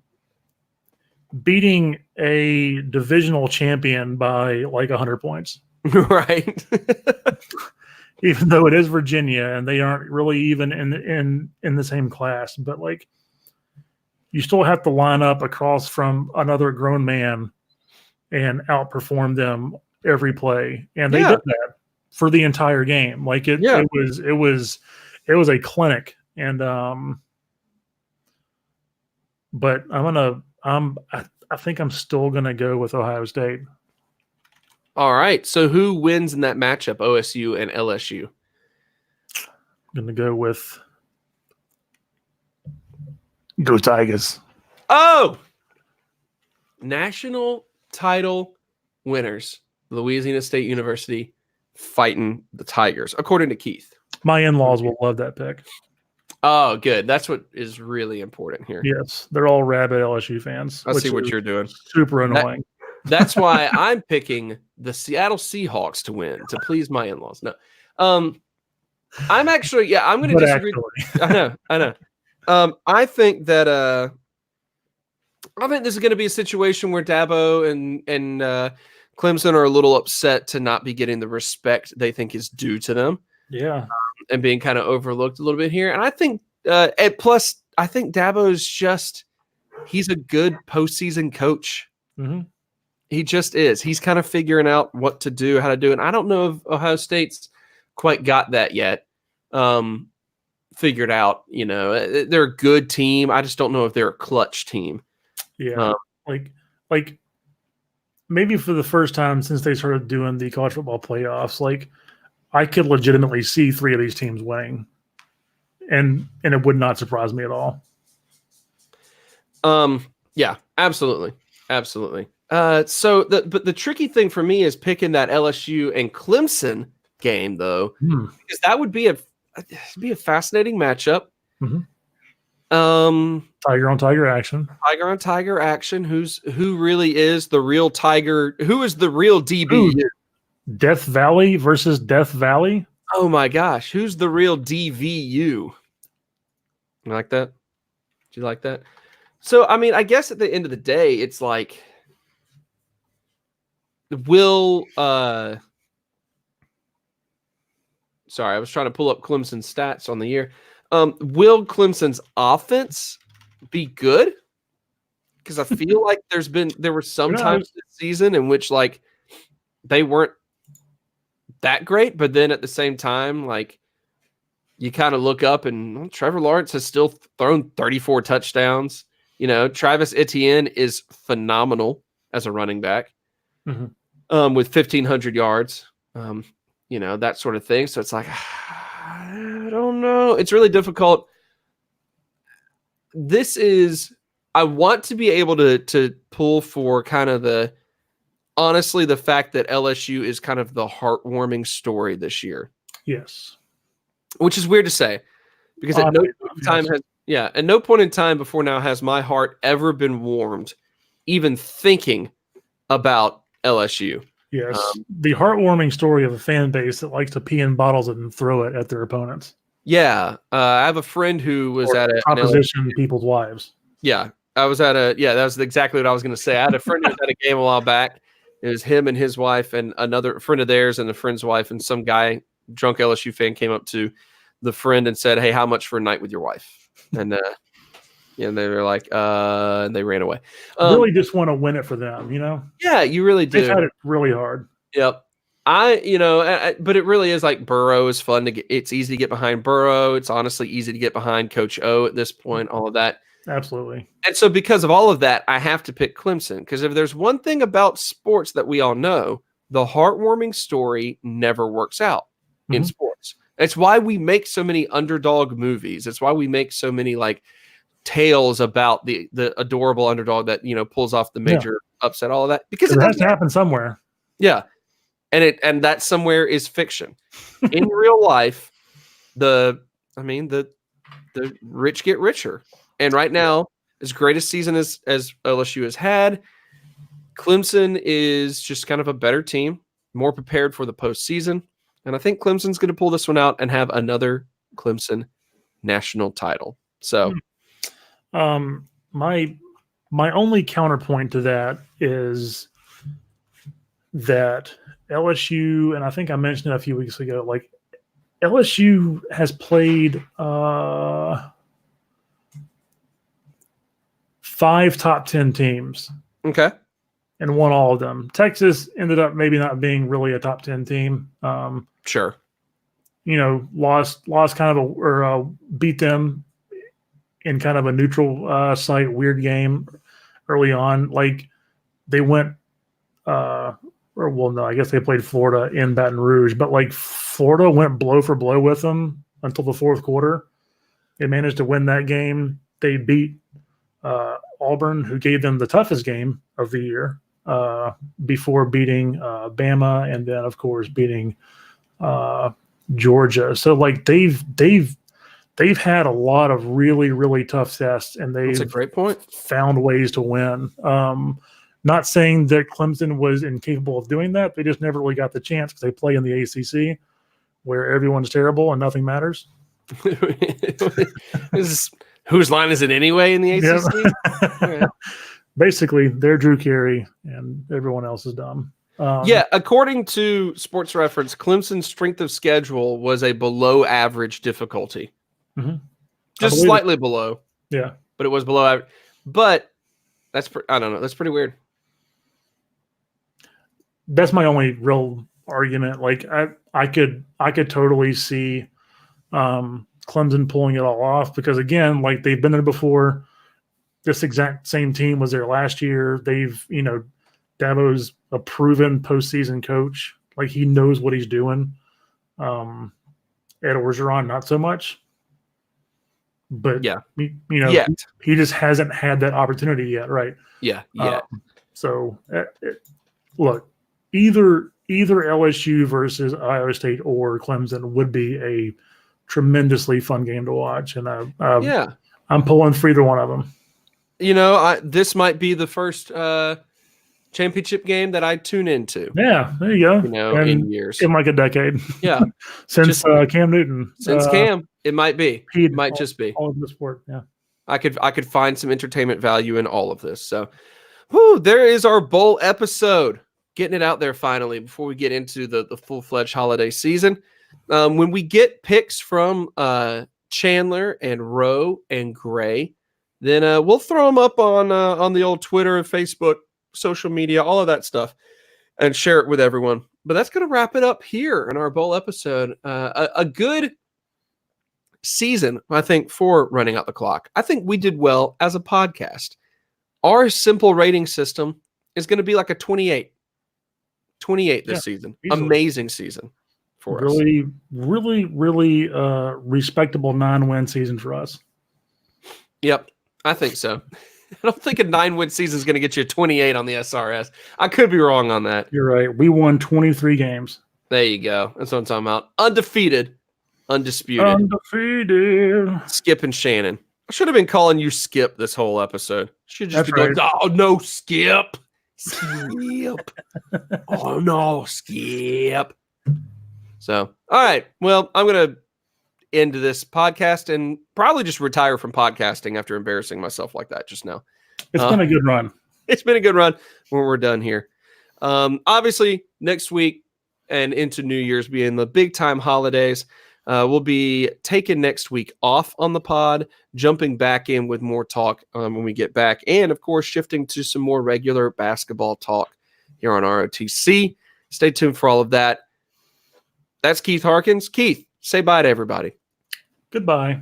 beating a divisional champion by like 100 points. Right. Even though it is Virginia and they aren't really even in the same class, but like you still have to line up across from another grown man and outperform them every play. And they did that for the entire game. Like it was a clinic. And but I think I'm still gonna go with Ohio State. All right. So who wins in that matchup, OSU and LSU? I'm gonna go with Go Tigers. Oh, national title winners, Louisiana State University fighting the Tigers, according to Keith. My in-laws will love that pick. Oh, good. That's what is really important here. Yes, they're all rabid LSU fans. I see what you're doing. Super annoying. That's why I'm picking the Seattle Seahawks to win, to please my in-laws. No, I'm actually, I'm going to disagree. I know. I think that I think this is going to be a situation where Dabo and Clemson are a little upset to not be getting the respect they think is due to them. Yeah, and being kind of overlooked a little bit here. And I think, and plus, I think Dabo's he's a good postseason coach. Mm-hmm. He just is. He's kind of figuring out what to do, how to do it. And I don't know if Ohio State's quite got that yet. Figured out, they're a good team. I just don't know if they're a clutch team. Yeah. Like maybe for the first time since they started doing the college football playoffs, like I could legitimately see 3 of these teams winning. And it would not surprise me at all. Yeah, absolutely. Absolutely. But the tricky thing for me is picking that LSU and Clemson game, though, because that would be a fascinating matchup. Mm-hmm. Tiger on tiger action. Tiger on tiger action. Who really is the real Tiger? Who is the real DB? Death Valley versus Death Valley. Oh my gosh, who's the real DVU? You like that? Do you like that? So, I mean, I guess at the end of the day, it's like, will sorry, I was trying to pull up Clemson's stats on the year. Will Clemson's offense be good? Because I feel like there were some times this season in which like they weren't that great, but then at the same time, like you kind of look up and well, Trevor Lawrence has still thrown 34 touchdowns. You know, Travis Etienne is phenomenal as a running back with 1,500 yards. You know, that sort of thing. So it's like, I don't know. It's really difficult. I want to be able to pull for kind of honestly, the fact that LSU is kind of the heartwarming story this year. Yes. Which is weird to say because at no point in time before now has my heart ever been warmed, even thinking about LSU. Yes, the heartwarming story of a fan base that likes to pee in bottles and throw it at their opponents. Yeah, I have a friend who was at a proposition people's wives. Yeah, that was exactly what I was going to say. I had a friend who was at a game a while back. It was him and his wife and another friend of theirs and a friend's wife, and some guy, drunk LSU fan, came up to the friend and said, "Hey, how much for a night with your wife?" And and they were like, and they ran away. Really just want to win it for them, you know? Yeah, you really do. They've had it really hard. Yep. But it really is like Burrow is fun to get. It's easy to get behind Burrow. It's honestly easy to get behind Coach O at this point, all of that. Absolutely. And so because of all of that, I have to pick Clemson because if there's one thing about sports that we all know, the heartwarming story never works out in sports. It's why we make so many underdog movies. It's why we make so many like tales about the adorable underdog that, you know, pulls off the major upset, all of that, because it has to happen somewhere. Yeah. And that somewhere is fiction. In real life, the rich get richer. And right now, as great a season as LSU has had, Clemson is just kind of a better team, more prepared for the postseason. And I think Clemson's going to pull this one out and have another Clemson national title. So, my only counterpoint to that is that LSU, and I think I mentioned it a few weeks ago, like LSU has played 5 top 10 teams. Okay. And won all of them. Texas ended up maybe not being really a top 10 team. Sure. You know, lost kind of beat them in kind of a neutral site, weird game early on. Like they went, I guess they played Florida in Baton Rouge, but like Florida went blow for blow with them until the fourth quarter. They managed to win that game. They beat Auburn, who gave them the toughest game of the year, before beating Bama and then, of course, beating Georgia. So like they've had a lot of really, really tough tests, and they've That's a great point. Found ways to win. Not saying that Clemson was incapable of doing that. They just never really got the chance because they play in the ACC, where everyone's terrible and nothing matters. Whose line is it anyway in the ACC? Yeah. Basically, they're Drew Carey and everyone else is dumb. According to Sports Reference, Clemson's strength of schedule was a below average difficulty. Just slightly below. Yeah. But it was below average. But I don't know. That's pretty weird. That's my only real argument. Like I could totally see Clemson pulling it all off because again, like they've been there before. This exact same team was there last year. They've, Dabo's a proven postseason coach. Like he knows what he's doing. Ed Orgeron, not so much. But yeah, he just hasn't had that opportunity yet, right? Yeah. So look, either LSU versus Iowa State or Clemson would be a tremendously fun game to watch, and I'm pulling for either one of them. This might be the first championship game that I tune into. Yeah, there you go. You know, and in years. in like a decade. Yeah, since Cam Newton. Since Cam, it might be. It might just be. All of the sport. Yeah. I could find some entertainment value in all of this. So, there is our bowl episode. Getting it out there finally before we get into the full-fledged holiday season. When we get picks from Chandler and Rowe and Gray, then we'll throw them up on the old Twitter and Facebook, social media, all of that stuff, and share it with everyone. But that's going to wrap it up here in our bowl episode. A good season, I think, for Running Out the Clock. I think we did well as a podcast. Our simple rating system is going to be like a 28. 28 this season. Easily. Amazing season for us. Really respectable 9-win season for us. Yep, I think so. I don't think a 9-win season is going to get you a 28 on the SRS. I could be wrong on that. You're right. We won 23 games. There you go. That's what I'm talking about. Undefeated. Undisputed. Undefeated. Skip and Shannon. I should have been calling you Skip this whole episode. Should just be going, oh, no, Skip. Skip. Oh, no, Skip. So, all right. Well, I'm going to end this podcast and probably just retire from podcasting after embarrassing myself like that just now. It's been a good run. It's been a good run when we're done here. Obviously, next week and into New Year's being the big time holidays, we'll be taking next week off on the pod, jumping back in with more talk when we get back, and of course, shifting to some more regular basketball talk here on ROTC. Stay tuned for all of that. That's Keith Harkins. Keith, say bye to everybody. Goodbye.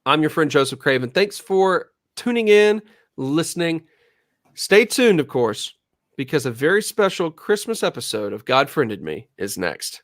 I'm your friend Joseph Craven. Thanks for tuning in, listening. Stay tuned, of course, because a very special Christmas episode of God Friended Me is next.